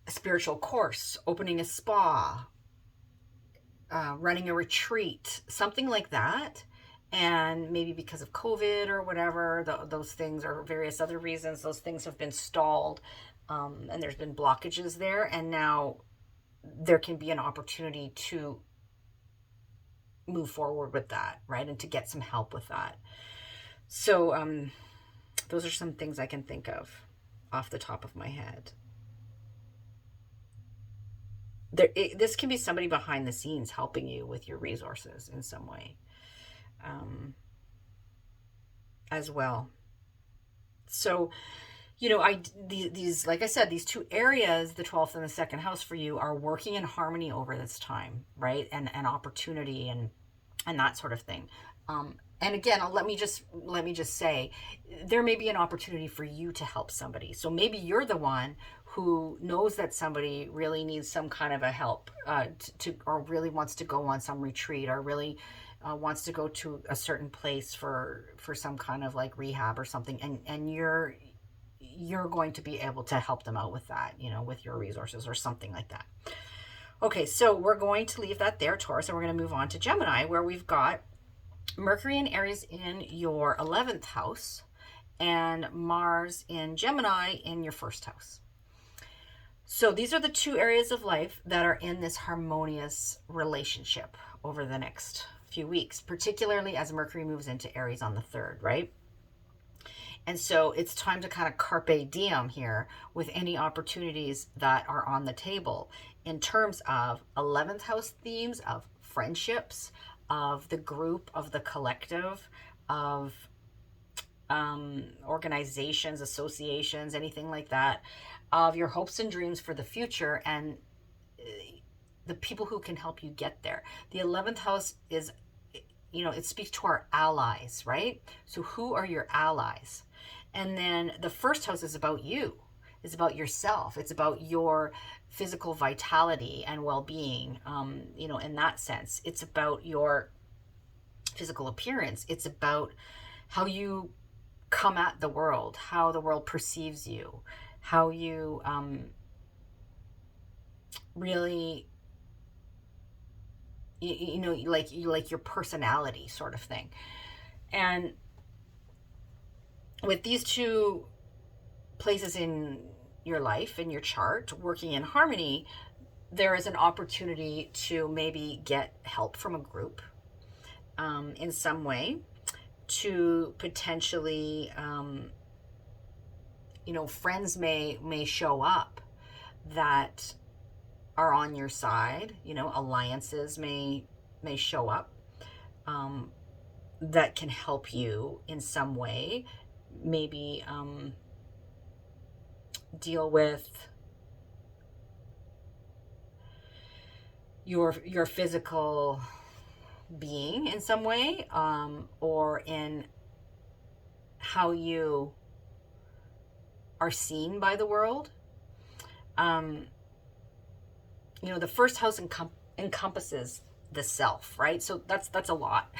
spiritual course, opening a spa, running a retreat, something like that. And maybe because of COVID or whatever, those things, or various other reasons, those things have been stalled, and there's been blockages there. And now there can be an opportunity to move forward with that, right? And to get some help with that. So those are some things I can think of off the top of my head. This can be somebody behind the scenes helping you with your resources in some way, as well. So, these, like I said, these two areas, the 12th and the second house for you, are working in harmony over this time, right? And opportunity and that sort of thing. And again, let me just say, there may be an opportunity for you to help somebody. So maybe you're the one who knows that somebody really needs some kind of a help, or really wants to go on some retreat, or really wants to go to a certain place for some kind of like rehab or something, and you're going to be able to help them out with that, with your resources or something like that. Okay, so we're going to leave that there, Taurus, and we're going to move on to Gemini, where we've got Mercury and Aries in your 11th house and Mars in Gemini in your first house. So these are the two areas of life that are in this harmonious relationship over the next few weeks, particularly as Mercury moves into Aries on the 3rd, right? And so it's time to kind of carpe diem here with any opportunities that are on the table in terms of 11th house themes of friendships, of the group, of the collective, of organizations, associations, anything like that, of your hopes and dreams for the future, and the people who can help you get there. The 11th house is, it speaks to our allies, right? So who are your allies? And then the first house is about you. It's about yourself. It's about your physical vitality and well-being, in that sense. It's about your physical appearance. It's about how you come at the world, how the world perceives you, how you really, like your personality sort of thing. And with these two places in your life, in your chart, working in harmony, there is an opportunity to maybe get help from a group in some way, to potentially, friends may show up that are on your side, alliances may show up that can help you in some way, maybe deal with your physical being in some way, or in how you are seen by the world. The first house encompasses the self, right? So that's a lot.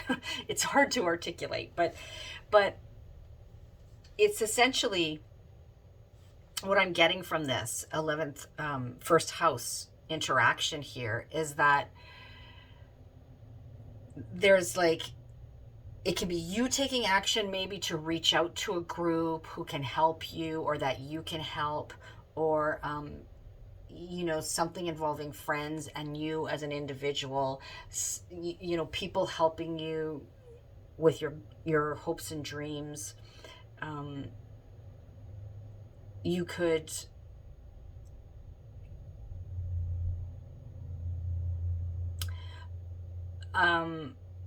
It's hard to articulate, but it's essentially what I'm getting from this 11th first house interaction here is that there's it can be you taking action, maybe to reach out to a group who can help you, or that you can help, or something involving friends and you as an individual, people helping you with your hopes and dreams. You could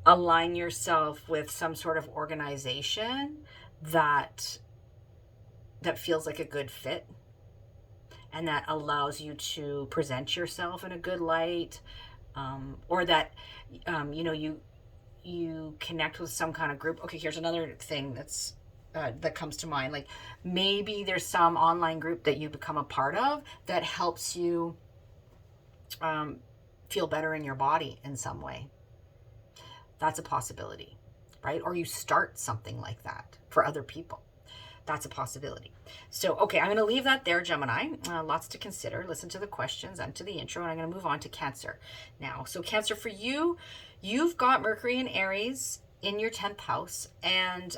align yourself with some sort of organization that feels like a good fit, and that allows you to present yourself in a good light, or that you connect with some kind of group. Okay, here's another thing that's that comes to mind. Like maybe there's some online group that you become a part of that helps you feel better in your body in some way. That's a possibility, right? Or you start something like that for other people. That's a possibility. So, okay, I'm going to leave that there, Gemini. Lots to consider. Listen to the questions and to the intro, and I'm going to move on to Cancer now. So, Cancer, for you, you've got Mercury and Aries in your 10th house, and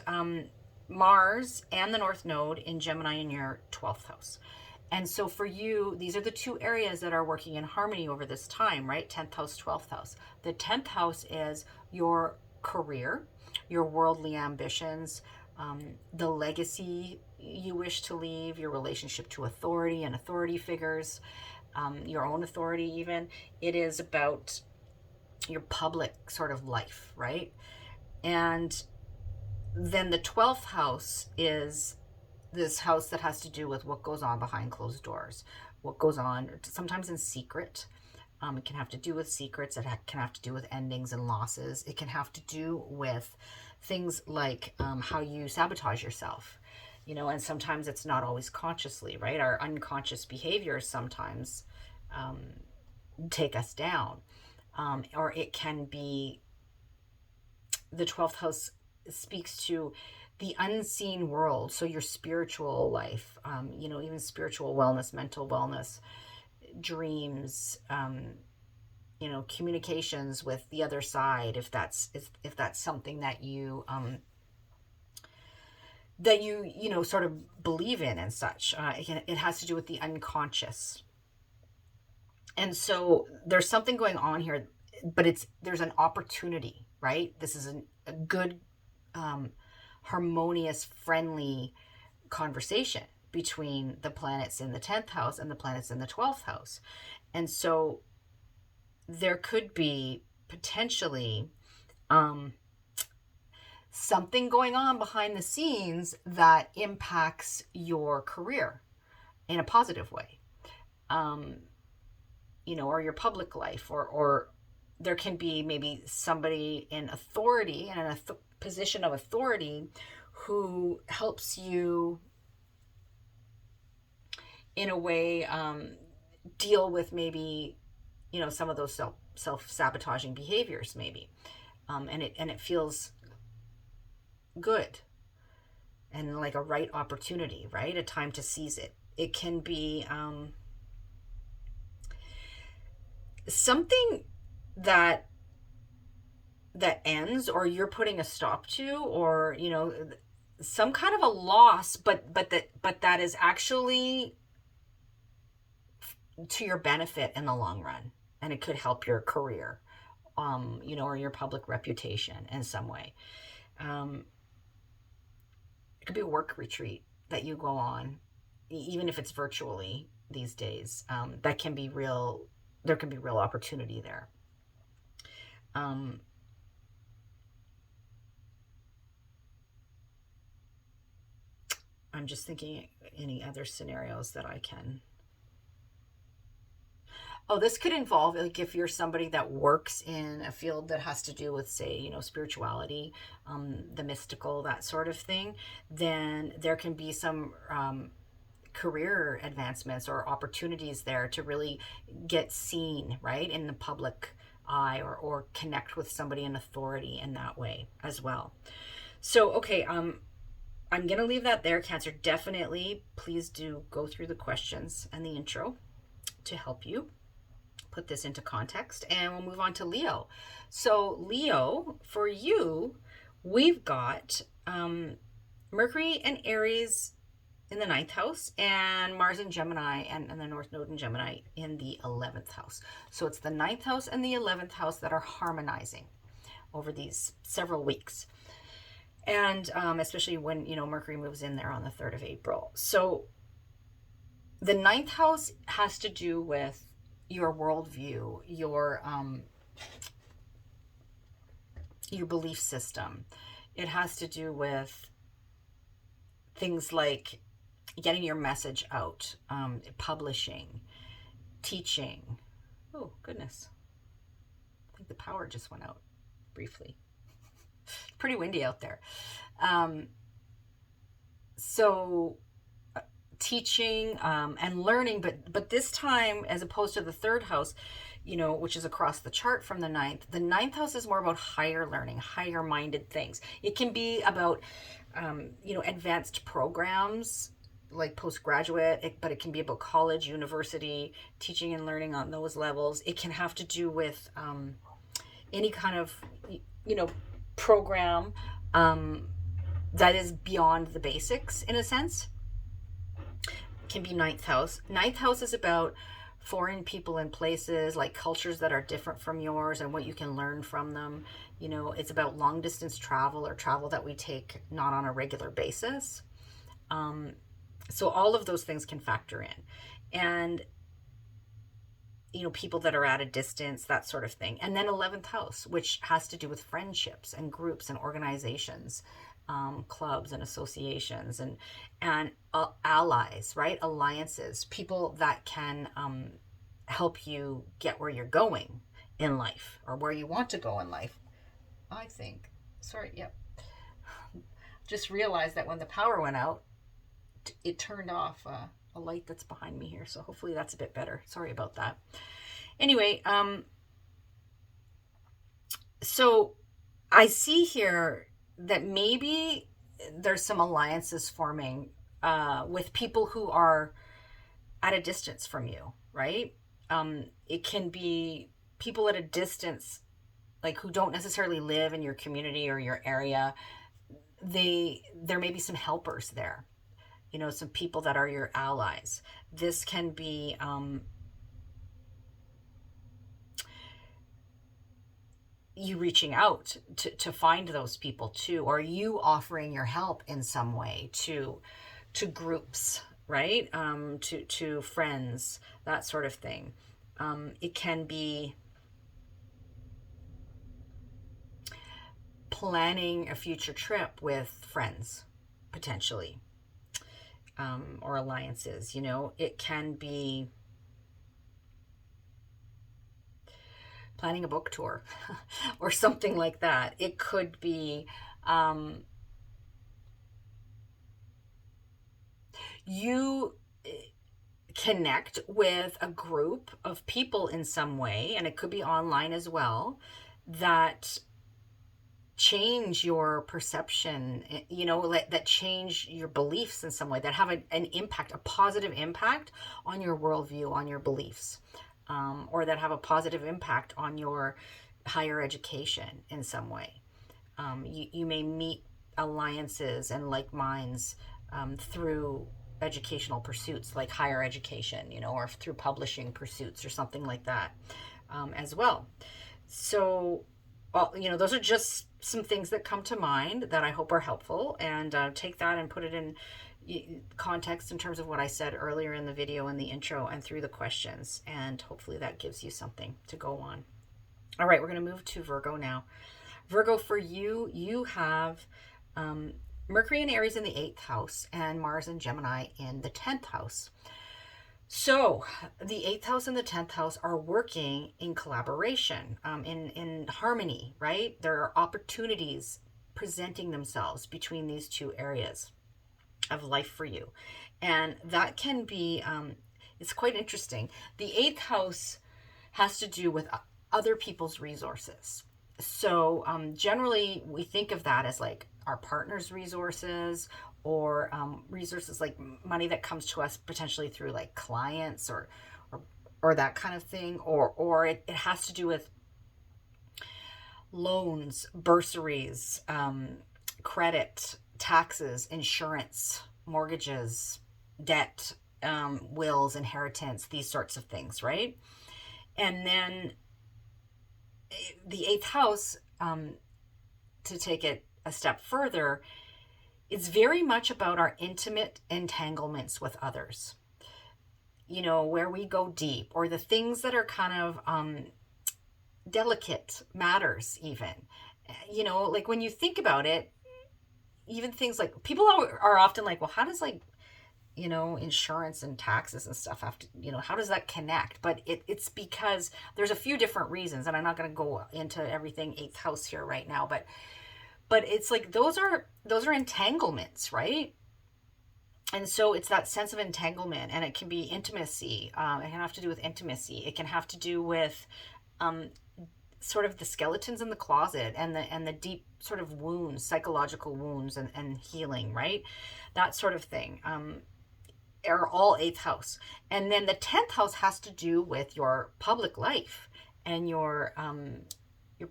Mars and the North Node in Gemini in your 12th house. And so for you, these are the two areas that are working in harmony over this time, right? 10th house, 12th house. The 10th house is your career, your worldly ambitions, the legacy you wish to leave, your relationship to authority and authority figures, your own authority even. It is about your public sort of life, right? And then the 12th house is this house that has to do with what goes on behind closed doors, what goes on sometimes in secret. It can have to do with secrets. It can have to do with endings and losses. It can have to do with things like how you sabotage yourself, and sometimes it's not always consciously, right? Our unconscious behaviors sometimes take us down. Or it can be the 12th house speaks to the unseen world. So your spiritual life, even spiritual wellness, mental wellness, dreams, communications with the other side, if that's something that you sort of believe in and such. It has to do with the unconscious. And so there's something going on here, but there's an opportunity, right? This is a good, harmonious, friendly conversation between the planets in the 10th house and the planets in the 12th house. And so there could be potentially something going on behind the scenes that impacts your career in a positive way, or your public life, or there can be maybe somebody in authority and in a position of authority who helps you in a way deal with maybe some of those self-sabotaging behaviors maybe, and it feels good and like a right opportunity, right? A time to seize it. It can be something that ends, or you're putting a stop to, or some kind of a loss, but that is actually to your benefit in the long run, and it could help your career, or your public reputation in some way. It could be a work retreat that you go on, even if it's virtually these days. That can be real. There can be real opportunity there. I'm just thinking any other scenarios that I can. Oh, this could involve, like, if you're somebody that works in a field that has to do with, say, spirituality, the mystical, that sort of thing, then there can be some career advancements or opportunities there to really get seen, right, in the public eye, or connect with somebody in authority in that way as well. So, okay, I'm going to leave that there, Cancer. Definitely, please do go through the questions and the intro to help you put this into context, and we'll move on to Leo. So Leo, for you, we've got Mercury and Aries in the 9th house, and Mars and Gemini, and the North Node in Gemini in the 11th house. So it's the 9th house and the 11th house that are harmonizing over these several weeks. And especially when, Mercury moves in there on the 3rd of April. So the 9th house has to do with your worldview, your belief system. It has to do with things like getting your message out, publishing, teaching. Oh, goodness. I think the power just went out briefly. Pretty windy out there. So teaching and learning, but this time, as opposed to the third house, which is across the chart from the ninth house is more about higher learning, higher minded things. It can be about advanced programs like postgraduate, but it can be about college, university, teaching and learning on those levels. It can have to do with any kind of program that is beyond the basics, in a sense. Can be ninth house. Ninth house is about foreign people and places, like cultures that are different from yours and what you can learn from them. It's about long distance travel or travel that we take not on a regular basis. So all of those things can factor in. And people that are at a distance, that sort of thing. And then 11th house, which has to do with friendships and groups and organizations, clubs and associations and allies, right? Alliances, people that can help you get where you're going in life, or where you want to go in life, I think. Sorry, yep. Just realized that when the power went out, it turned off a light that's behind me here. So hopefully that's a bit better. Sorry about that. Anyway, so I see here that maybe there's some alliances forming with people who are at a distance from you, right? It can be people at a distance, like who don't necessarily live in your community or your area. There may be some helpers there, some people that are your allies. This can be you reaching out to find those people too, or you offering your help in some way to groups, right? To friends, that sort of thing. It can be planning a future trip with friends, potentially, or alliances. It can be planning a book tour or something like that. It could be you connect with a group of people in some way, and it could be online as well, that change your perception, that change your beliefs in some way, that have an impact, a positive impact on your worldview, on your beliefs, or that have a positive impact on your higher education in some way. You may meet alliances and like minds through educational pursuits, like higher education, or through publishing pursuits or something like that, as well. So, those are just some things that come to mind that I hope are helpful, and take that and put it in context in terms of what I said earlier in the video, in the intro, and through the questions, and hopefully that gives you something to go on. All right, we're going to move to Virgo now. Virgo, for you have Mercury and Aries in the 8th house and Mars and Gemini in the 10th house. So the 8th house and the 10th house are working in collaboration, in harmony, right? There are opportunities presenting themselves between these two areas of life for you. And that can be, it's quite interesting. The 8th house has to do with other people's resources. So generally we think of that as like our partner's resources, or resources like money that comes to us potentially through like clients or that kind of thing, or it has to do with loans, bursaries, credit, taxes, insurance, mortgages, debt, wills, inheritance, these sorts of things, right? And then the 8th house, to take it a step further, it's very much about our intimate entanglements with others, where we go deep, or the things that are kind of delicate matters even. Like when you think about it, even things like people are often like, well, how does insurance and taxes and stuff have to, how does that connect? But it's because there's a few different reasons, and I'm not going to go into everything 8th house here right now, but it's like those are entanglements, right? And so it's that sense of entanglement, and it can be intimacy. It can have to do with intimacy. It can have to do with um, sort of the skeletons in the closet, and the deep sort of wounds, psychological wounds, and healing, right? That sort of thing. Are all eighth house. And then the 10th house has to do with your public life and your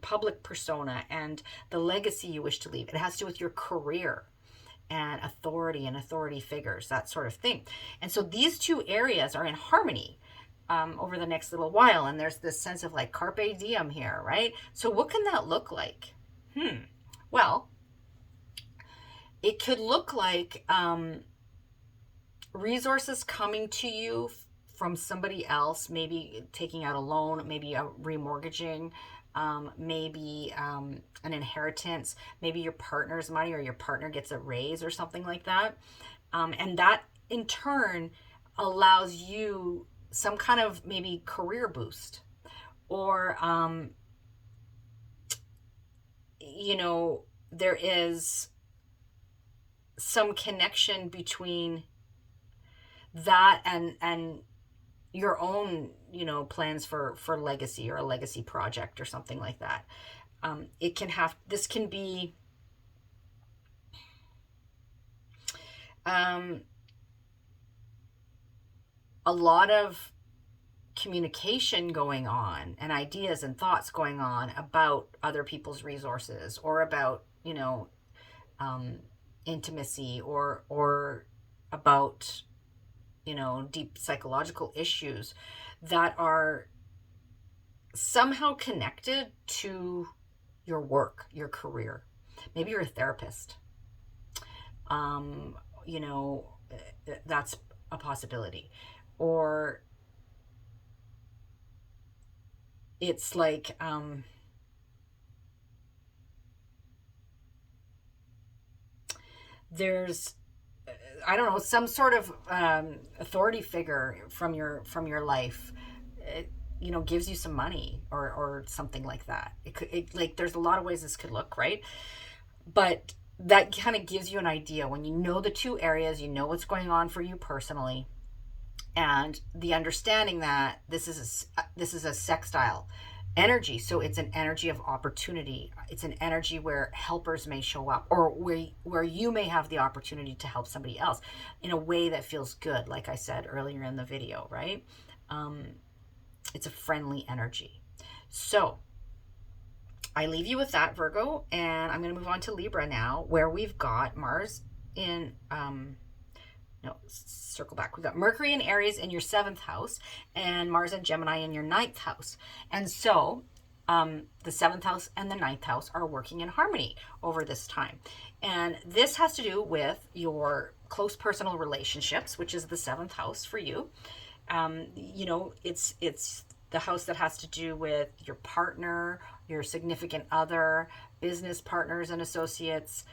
public persona and the legacy you wish to leave. It has to do with your career and authority figures, that sort of thing. And so these two areas are in harmony over the next little while. And there's this sense of like Carpe Diem here, right? So what can that look like? Well, it could look like resources coming to you from somebody else, maybe taking out a loan, maybe a remortgaging, maybe an inheritance, maybe your partner's money, or your partner gets a raise or something like that. And that in turn allows you some kind of maybe career boost, or, there is some connection between that and your own plans for legacy, or a legacy project or something like that. This can be a lot of communication going on, and ideas and thoughts going on about other people's resources, or about intimacy, or about deep psychological issues that are somehow connected to your work, your career. Maybe you're a therapist. That's a possibility. Or it's like, there's, I don't know, some sort of authority figure from your life, gives you some money, or something like that. Like, there's a lot of ways this could look, right? But that kind of gives you an idea. When you know the two areas, you know what's going on for you personally, and the understanding that this is a sextile energy. So it's an energy of opportunity. It's an energy where helpers may show up, or where you may have the opportunity to help somebody else in a way that feels good, like I said earlier in the video, right? It's a friendly energy. So I leave you with that, Virgo, and I'm going to move on to Libra now, where we've got Mars in circle back. We've got Mercury and Aries in your 7th house, and Mars and Gemini in your 9th house. And so the 7th house and the 9th house are working in harmony over this time. And this has to do with your close personal relationships, which is the 7th house for you. It's the house that has to do with your partner, your significant other, business partners and associates,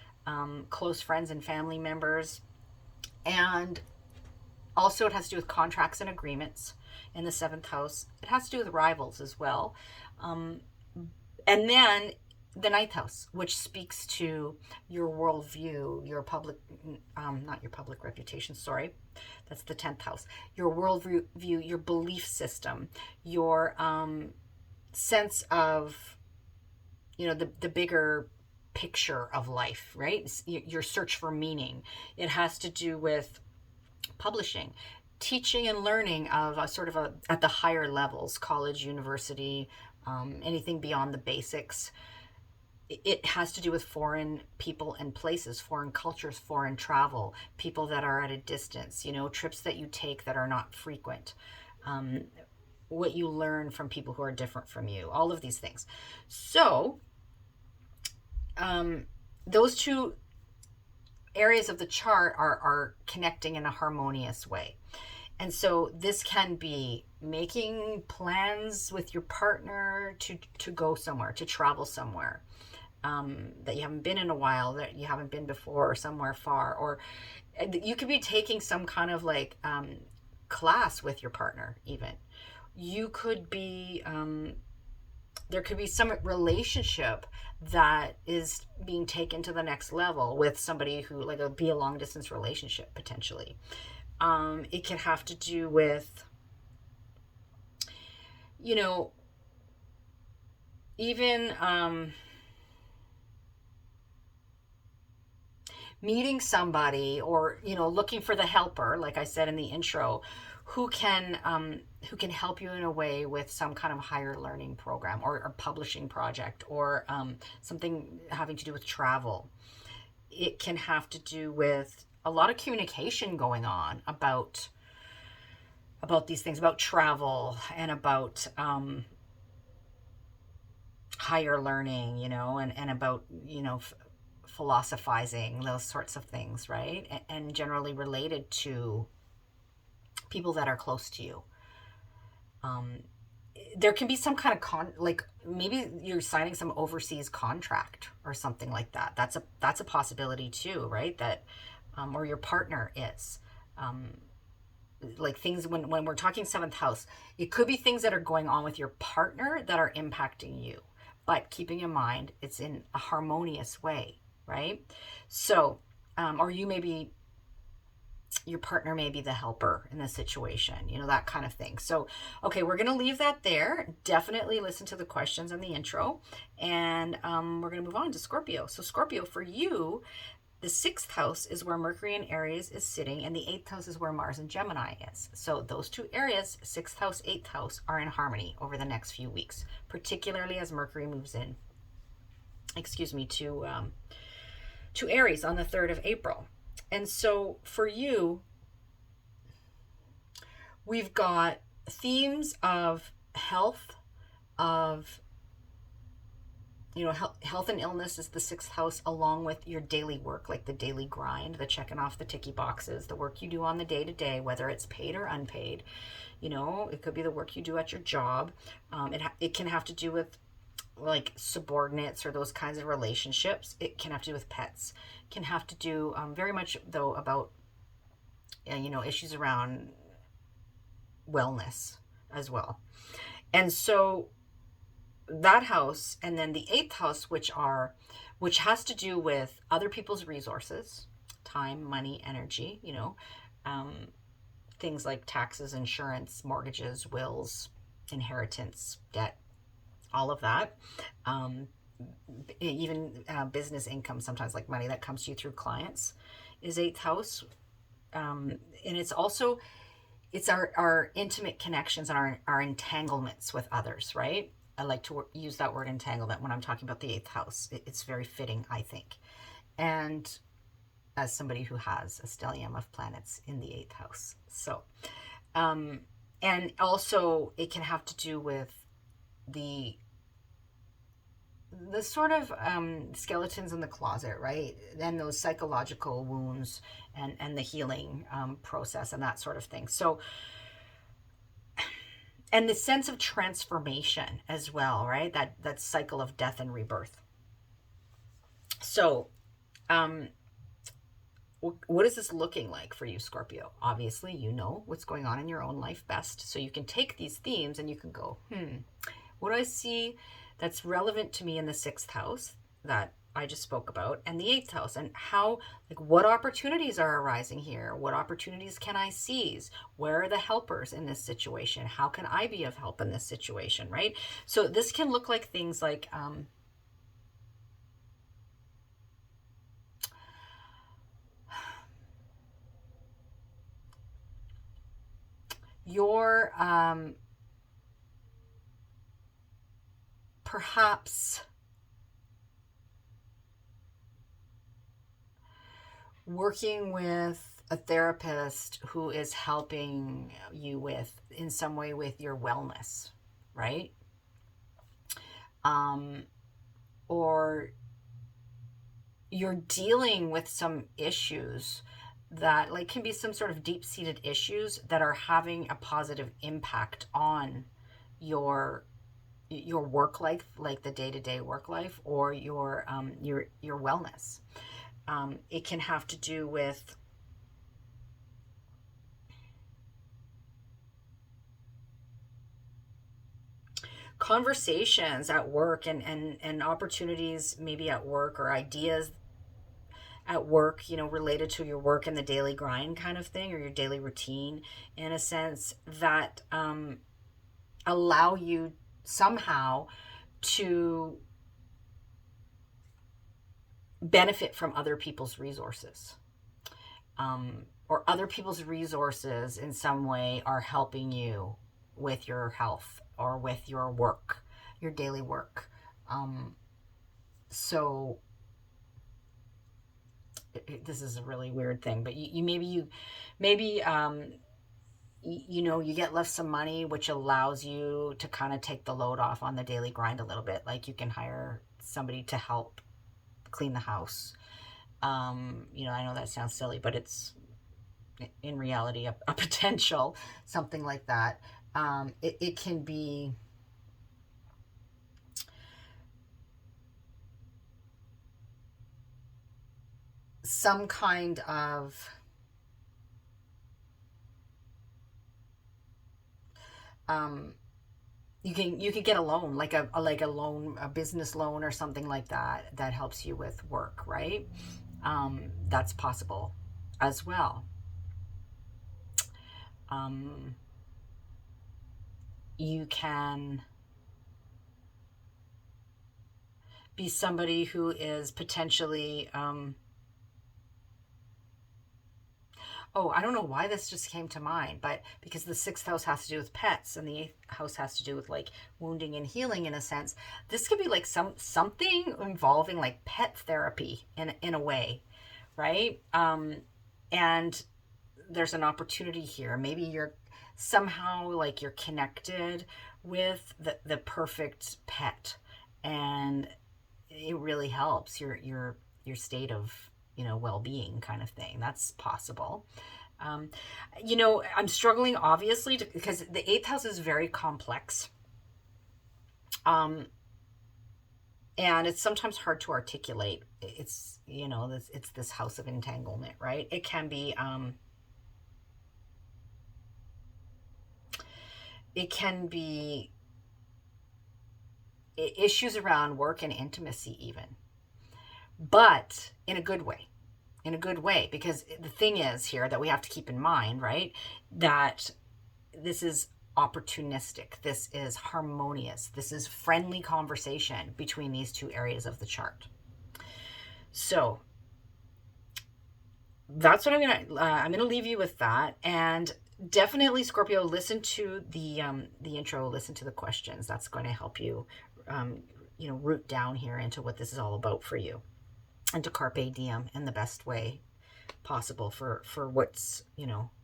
close friends and family members. And also it has to do with contracts and agreements in the 7th house. It has to do with rivals as well. And then the 9th house, which speaks to your worldview, your public, not your public reputation, sorry. That's the 10th house. Your worldview, your belief system, your sense of, the bigger picture of life, right? Your search for meaning. It has to do with publishing, teaching and learning of at the higher levels, college, university, anything beyond the basics. It has to do with foreign people and places, foreign cultures, foreign travel, people that are at a distance, trips that you take that are not frequent, what you learn from people who are different from you, all of these things. So those two areas of the chart are connecting in a harmonious way. And so this can be making plans with your partner to go somewhere, to travel somewhere that you haven't been in a while, that you haven't been before, or somewhere far. Or you could be taking some kind of like class with your partner even. You could be there could be some relationship that is being taken to the next level with somebody who, like, be a long distance relationship potentially. It can have to do with, you know, even meeting somebody, or, you know, looking for the helper, like I said in the intro, who can help you in a way with some kind of higher learning program, or publishing project, or something having to do with travel. It can have to do with a lot of communication going on about these things, about travel, and about higher learning, you know, and about, you know, philosophizing, those sorts of things, right? And generally related to people that are close to you. There can be some kind of like maybe you're signing some overseas contract or something like that. That's a possibility too, right? That or your partner is. Like things, when we're talking seventh house, it could be things that are going on with your partner that are impacting you, but keeping in mind it's in a harmonious way, right? So or you maybe, your partner may be the helper in this situation, you know, that kind of thing. So, okay, we're going to leave that there. Definitely listen to the questions in the intro, and we're going to move on to Scorpio. So Scorpio, for you, the 6th house is where Mercury in Aries is sitting, and the 8th house is where Mars in Gemini is. So those two areas, 6th house, 8th house, are in harmony over the next few weeks, particularly as Mercury moves in, to Aries on the 3rd of April. And so for you, we've got themes of health, of, you know, health and illness is the 6th house, along with your daily work, like the daily grind, the checking off the ticky boxes, the work you do on the day to day, whether it's paid or unpaid. You know, it could be the work you do at your job. It can have to do with like subordinates or those kinds of relationships. It can have to do with pets. It can have to do very much though about you know, issues around wellness as well. And so that house, and then the 8th house, which has to do with other people's resources, time, money, energy, you know, things like taxes, insurance, mortgages, wills, inheritance, debt, all of that. Even business income, sometimes like money that comes to you through clients, is 8th house. And it's also, it's our intimate connections and our entanglements with others, right? I like to use that word entanglement when I'm talking about the 8th house. It's very fitting, I think. And as somebody who has a stellium of planets in the 8th house. So, and also it can have to do with the sort of skeletons in the closet, right? And those psychological wounds, and the healing process and that sort of thing. So, and the sense of transformation as well, right? That cycle of death and rebirth. So, what is this looking like for you, Scorpio? Obviously, you know what's going on in your own life best. So you can take these themes and you can go, what do I see that's relevant to me in the 6th house that I just spoke about, and the 8th house, and how, like, what opportunities are arising here? What opportunities can I seize? Where are the helpers in this situation? How can I be of help in this situation, right? So this can look like things like your perhaps working with a therapist who is helping you with, in some way, with your wellness, right? Or you're dealing with some issues that, like, can be some sort of deep-seated issues that are having a positive impact on your work life, like the day-to-day work life, or your wellness. It can have to do with conversations at work and opportunities maybe at work, or ideas at work, related to your work and the daily grind kind of thing, or your daily routine, in a sense, that allow you somehow to benefit from other people's resources. Or other people's resources in some way are helping you with your health or with your work, your daily work. So this is a really weird thing, but you get left some money, which allows you to kind of take the load off on the daily grind a little bit. Like you can hire somebody to help clean the house. I know that sounds silly, but it's in reality a potential, something like that. It can be some kind of you can get a loan, like a loan, a business loan or something like that, that helps you with work, right? That's possible as well. You can be somebody who is potentially I don't know why this just came to mind, but because the 6th house has to do with pets and the 8th house has to do with like wounding and healing, in a sense, this could be like something involving like pet therapy in a way, right? And there's an opportunity here. Maybe you're somehow like you're connected with the perfect pet, and it really helps your state of well-being, kind of thing. That's possible. I'm struggling obviously because the 8th house is very complex, and it's sometimes hard to articulate. It's it's this house of entanglement, right? It can be issues around work and intimacy even, but in a good way. Because the thing is here that we have to keep in mind, right, that this is opportunistic, this is harmonious, this is friendly conversation between these two areas of the chart. So that's what I'm gonna leave you with that. And definitely, Scorpio, listen to the intro, listen to the questions. That's going to help you root down here into what this is all about for you, and to Carpe Diem in the best way possible for what's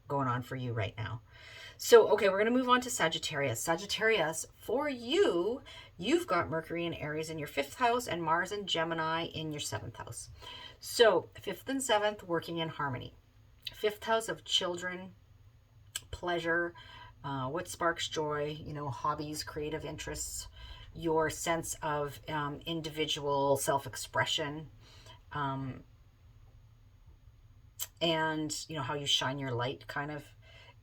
going on for you right now. So okay, we're going to move on to Sagittarius. Sagittarius, for you've got Mercury and Aries in your 5th house and Mars and Gemini in your 7th house. So 5th and 7th working in harmony. 5th house of children, pleasure, what sparks joy, hobbies, creative interests, your sense of individual self-expression, and how you shine your light kind of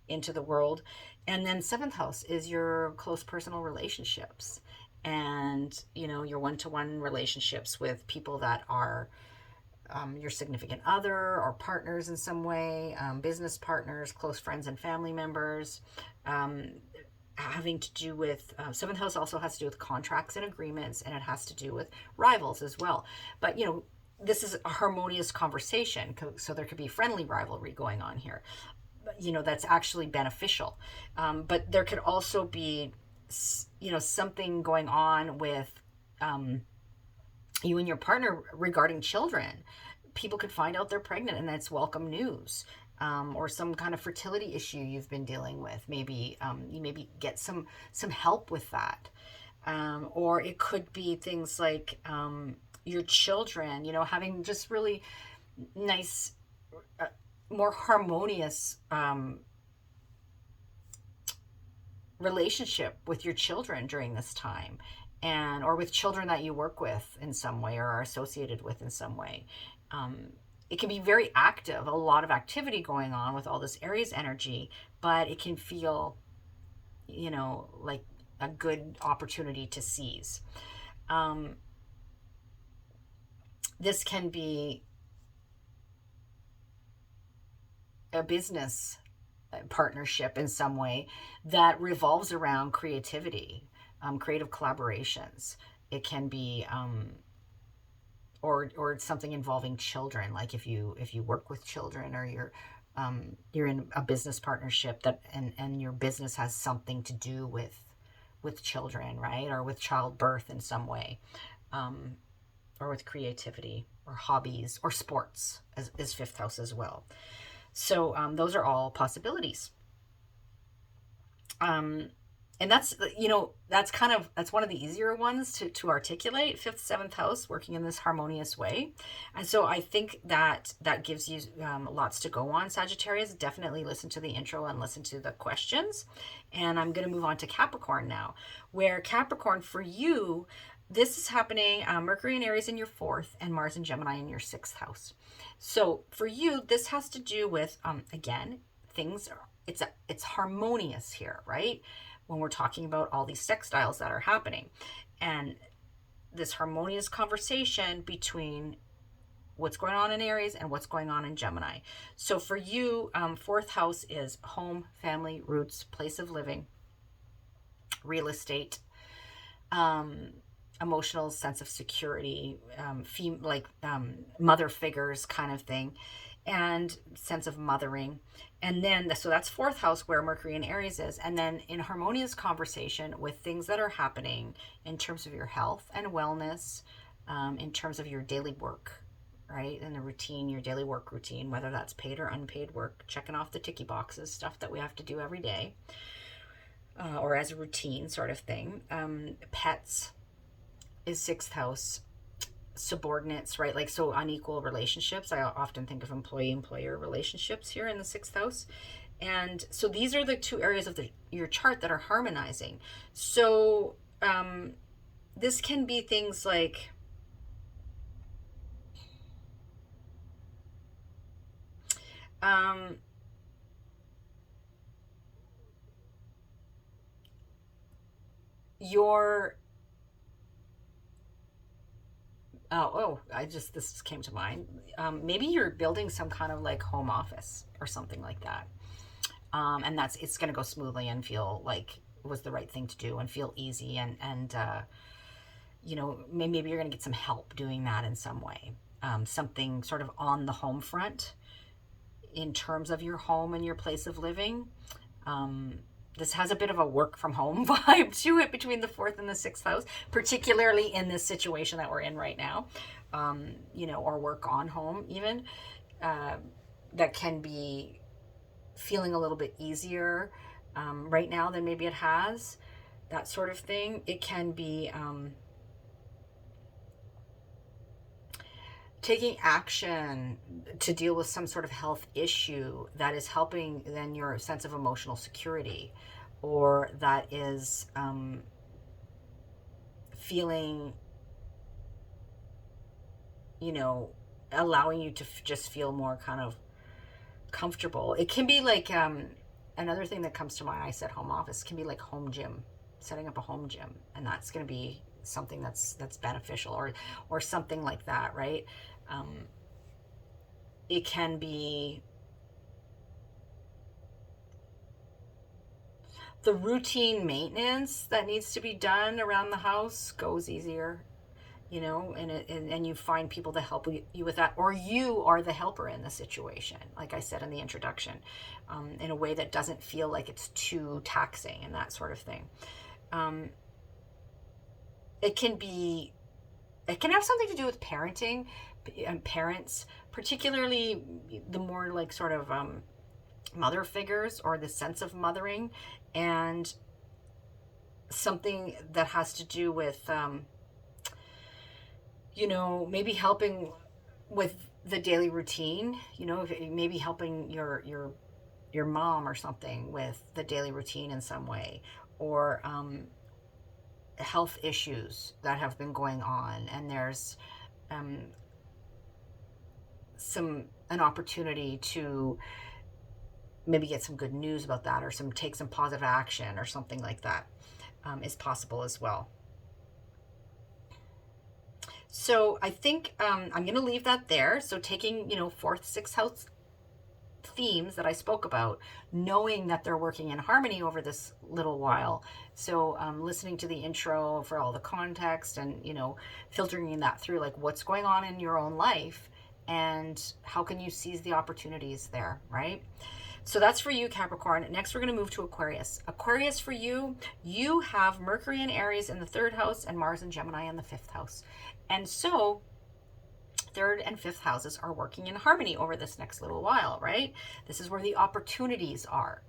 into the world. And then 7th house is your close personal relationships, and your one-to-one relationships with people that are your significant other or partners in some way, business partners, close friends and family members, having to do with 7th house also has to do with contracts and agreements, and it has to do with rivals as well. But this is a harmonious conversation, so there could be friendly rivalry going on here, that's actually beneficial. But there could also be something going on with you and your partner regarding children. People could find out they're pregnant, and that's welcome news. Or some kind of fertility issue you've been dealing with. Maybe you maybe get some help with that. Or it could be things like your children, having just really nice, more harmonious relationship with your children during this time, or with children that you work with in some way or are associated with in some way. It can be very active, a lot of activity going on with all this Aries energy, but it can feel, like a good opportunity to seize. This can be a business partnership in some way that revolves around creativity, creative collaborations. It can be or something involving children, like if you work with children, or you're in a business partnership that and your business has something to do with children, right? Or with childbirth in some way, or with creativity or hobbies or sports is fifth house as well. So those are all possibilities. And that's, that's one of the easier ones to articulate, fifth, seventh house, working in this harmonious way. And so I think that gives you lots to go on, Sagittarius. Definitely listen to the intro and listen to the questions. And I'm going to move on to Capricorn now, where Capricorn, for you, this is happening, Mercury and Aries in your fourth and Mars and Gemini in your sixth house. So for you, this has to do with, again, it's harmonious here, right? When we're talking about all these sextiles that are happening, and this harmonious conversation between what's going on in Aries and what's going on in Gemini. So for you, fourth house is home, family, roots, place of living, real estate, emotional sense of security, mother figures kind of thing, and sense of mothering. And then, so that's fourth house where Mercury and Aries is. And then in harmonious conversation with things that are happening in terms of your health and wellness, in terms of your daily work, right? And the routine, your daily work routine, whether that's paid or unpaid work, checking off the ticky boxes, stuff that we have to do every day, or as a routine sort of thing. Pets is sixth house. Subordinates, right? Like, so unequal relationships. I often think of employee-employer relationships here in the sixth house. And so these are the two areas of your chart that are harmonizing. So this can be things like your this came to mind. Maybe you're building some kind of like home office or something like that. And it's going to go smoothly and feel like it was the right thing to do and feel easy. And maybe you're going to get some help doing that in some way. Something sort of on the home front in terms of your home and your place of living. This has a bit of a work from home vibe to it between the fourth and the sixth house, particularly in this situation that we're in right now, or work on home even. That can be feeling a little bit easier right now than maybe it has, that sort of thing. It can be taking action to deal with some sort of health issue that is helping then your sense of emotional security, or that is feeling, allowing you to just feel more kind of comfortable. It can be like another thing that comes to mind, I said home office, can be like home gym, setting up a home gym, and that's going to be something that's beneficial, or something like that, right? It can be the routine maintenance that needs to be done around the house goes easier, and you find people to help you with that, or you are the helper in the situation, like I said in the introduction, in a way that doesn't feel like it's too taxing and that sort of thing. It can have something to do with parenting and parents, particularly the more like sort of mother figures, or the sense of mothering, and something that has to do with maybe helping with the daily routine, maybe helping your mom or something with the daily routine in some way, or health issues that have been going on, and there's an opportunity to maybe get some good news about that, or take some positive action or something like that. is possible as well. So I think I'm going to leave that there. So taking, fourth, sixth house themes that I spoke about, knowing that they're working in harmony over this little while. So listening to the intro for all the context and, filtering that through, like what's going on in your own life and how can you seize the opportunities there, right? So that's for you, Capricorn. Next, we're going to move to Aquarius. Aquarius, for you, you have Mercury and Aries in the 3rd house and Mars and Gemini in the 5th house. And so 3rd and 5th houses are working in harmony over this next little while, right? This is where the opportunities are.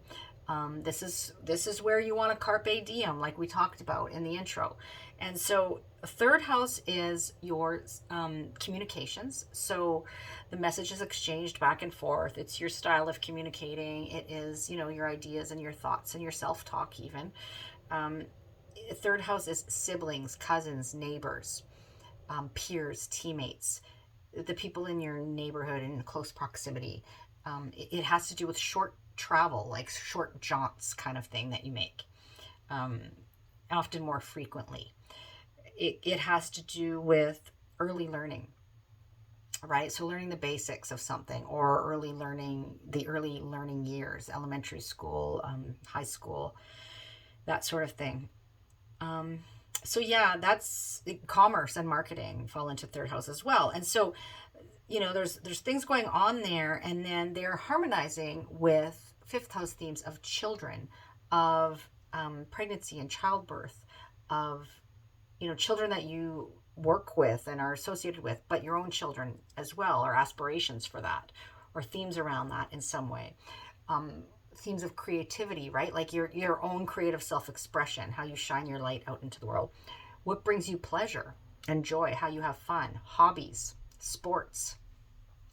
This is where you want to carpe diem, like we talked about in the intro. And so 3rd house is your communications. So the message is exchanged back and forth. It's your style of communicating. It is, your ideas and your thoughts and your self-talk even. 3rd house is siblings, cousins, neighbors, peers, teammates, the people in your neighborhood in close proximity. It has to do with short travel, like short jaunts kind of thing that you make, often more frequently. It has to do with early learning, right? So learning the basics of something, or the early learning years, elementary school, high school, that sort of thing. So yeah, that's commerce and marketing fall into 3rd house as well. And so, there's things going on there, and then they're harmonizing with 5th house themes of children, of pregnancy and childbirth, of, children that you work with and are associated with, but your own children as well, or aspirations for that, or themes around that in some way. Themes of creativity, right? Like your own creative self-expression, how you shine your light out into the world. What brings you pleasure and joy, how you have fun, hobbies, sports.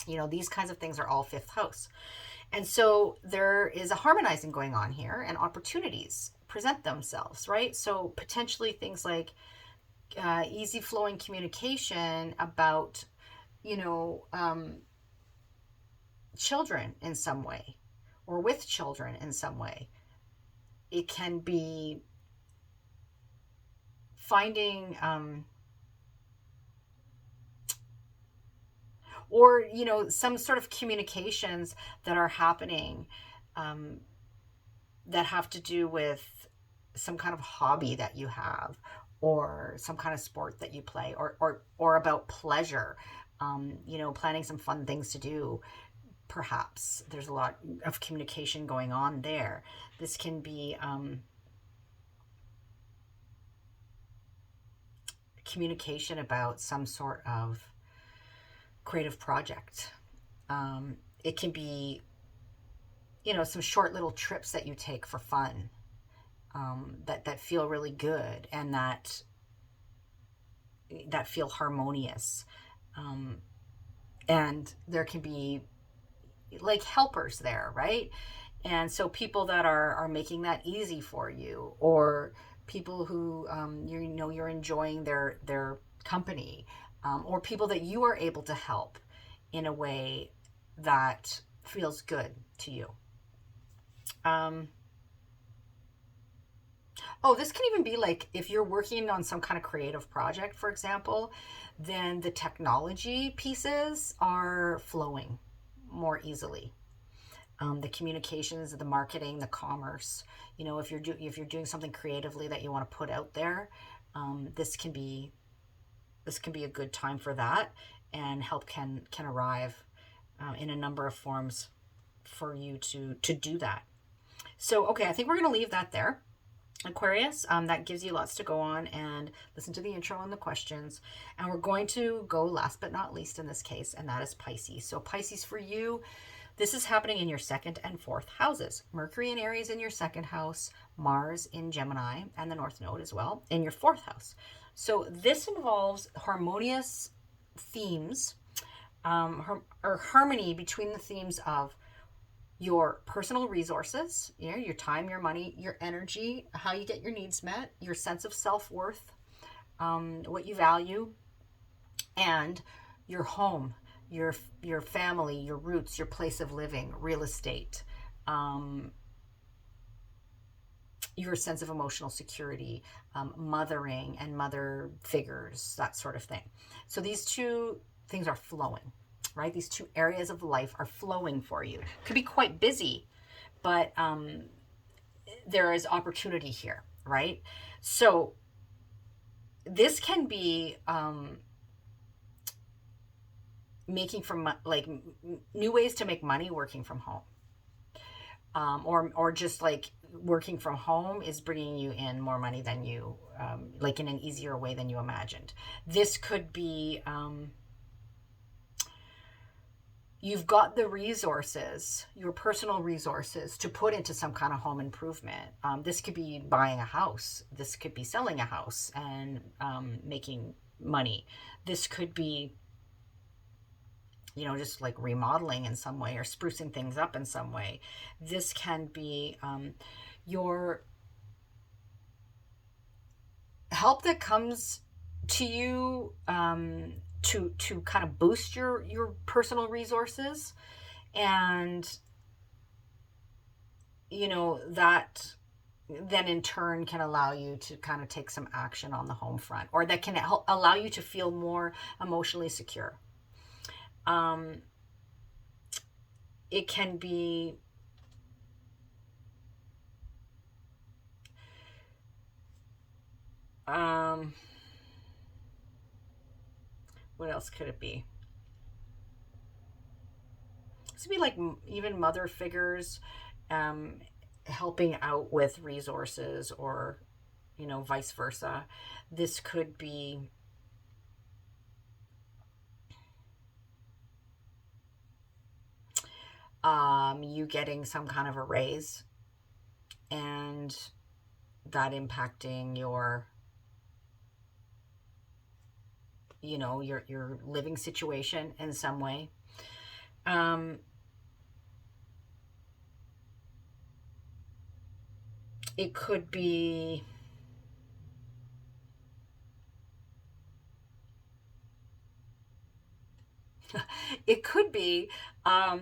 These kinds of things are all 5th house. And so there is a harmonizing going on here, and opportunities present themselves, right? So potentially things like easy flowing communication about, children in some way, or with children in some way. It can be finding, or, some sort of communications that are happening that have to do with some kind of hobby that you have, or some kind of sport that you play, or about pleasure, planning some fun things to do. Perhaps there's a lot of communication going on there. This can be communication about some sort of creative project. It can be, some short little trips that you take for fun, that feel really good, and that feel harmonious. And there can be like helpers there, right? And so people that are making that easy for you, or people who you're enjoying their company, or people that you are able to help in a way that feels good to you. This can even be like if you're working on some kind of creative project, for example, then the technology pieces are flowing more easily. The communications, the marketing, the commerce. If you're doing something creatively that you want to put out there, this can be a good time for that, and help can arrive in a number of forms for you to do that. So, okay, I think we're going to leave that there. Aquarius, that gives you lots to go on, and listen to the intro and the questions. And we're going to go last but not least in this case, and that is Pisces. So Pisces, for you, this is happening in your 2nd and 4th houses. Mercury and Aries in your 2nd house, Mars in Gemini, and the North Node as well in your 4th house. So this involves harmonious themes, or harmony between the themes of your personal resources, your time, your money, your energy, how you get your needs met, your sense of self-worth, what you value, and your home, your family, your roots, your place of living, real estate, your sense of emotional security, mothering and mother figures, that sort of thing. So these two things are flowing, right? These two areas of life are flowing for you. Could be quite busy, but there is opportunity here, right? So this can be making from like new ways to make money working from home, or just like working from home is bringing you in more money than you like in an easier way than you imagined. This could be you've got the resources, your personal resources, to put into some kind of home improvement. This could be buying a house. This could be selling a house and making money. This could be, you know, just like remodeling in some way or sprucing things up in some way. This can be your help that comes to you to kind of boost your personal resources, and you know that then in turn can allow you to kind of take some action on the home front, or that can help allow you to feel more emotionally secure. It can be what else could it be? This would be like even mother figures helping out with resources, or you know, vice versa. This could be you getting some kind of a raise and that impacting your, you know, your living situation in some way. It could be it could be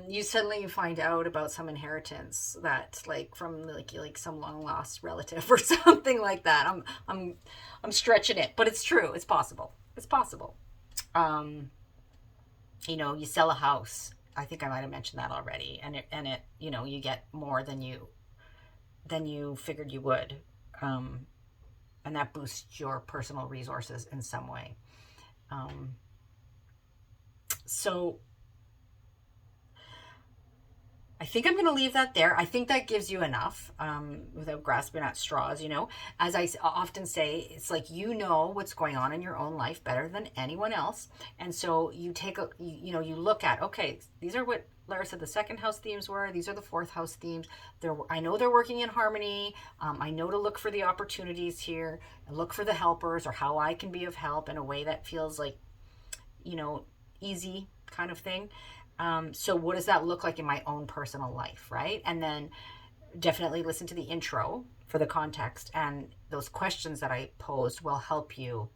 you suddenly find out about some inheritance that like from like some long lost relative or something like that. I'm stretching it, but it's true. It's possible. It's possible. You know, you sell a house. I think I might have mentioned that already, and it you know, you get more than you figured you would, and that boosts your personal resources in some way. So I think I'm going to leave that there. I think that gives you enough without grasping at straws, you know. As I often say, it's like you know what's going on in your own life better than anyone else. And so you take you know, you look at, okay, these are what Lara said the second house themes were. These are the fourth house themes. I know they're working in harmony. I know to look for the opportunities here and look for the helpers, or how I can be of help in a way that feels like, you know, easy kind of thing. So what does that look like in my own personal life, right? And then definitely listen to the intro for the context, and those questions that I posed will help you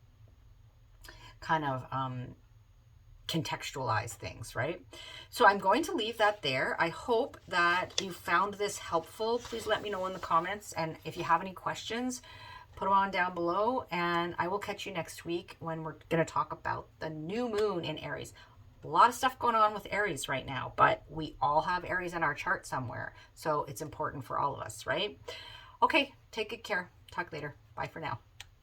kind of contextualize things, right? So I'm going to leave that there. I hope that you found this helpful. Please let me know in the comments, and if you have any questions, put them on down below, and I will catch you next week when we're going to talk about the new moon in Aries. A lot of stuff going on with Aries right now, but we all have Aries in our chart somewhere. So it's important for all of us, right? Okay, take good care. Talk later. Bye for now.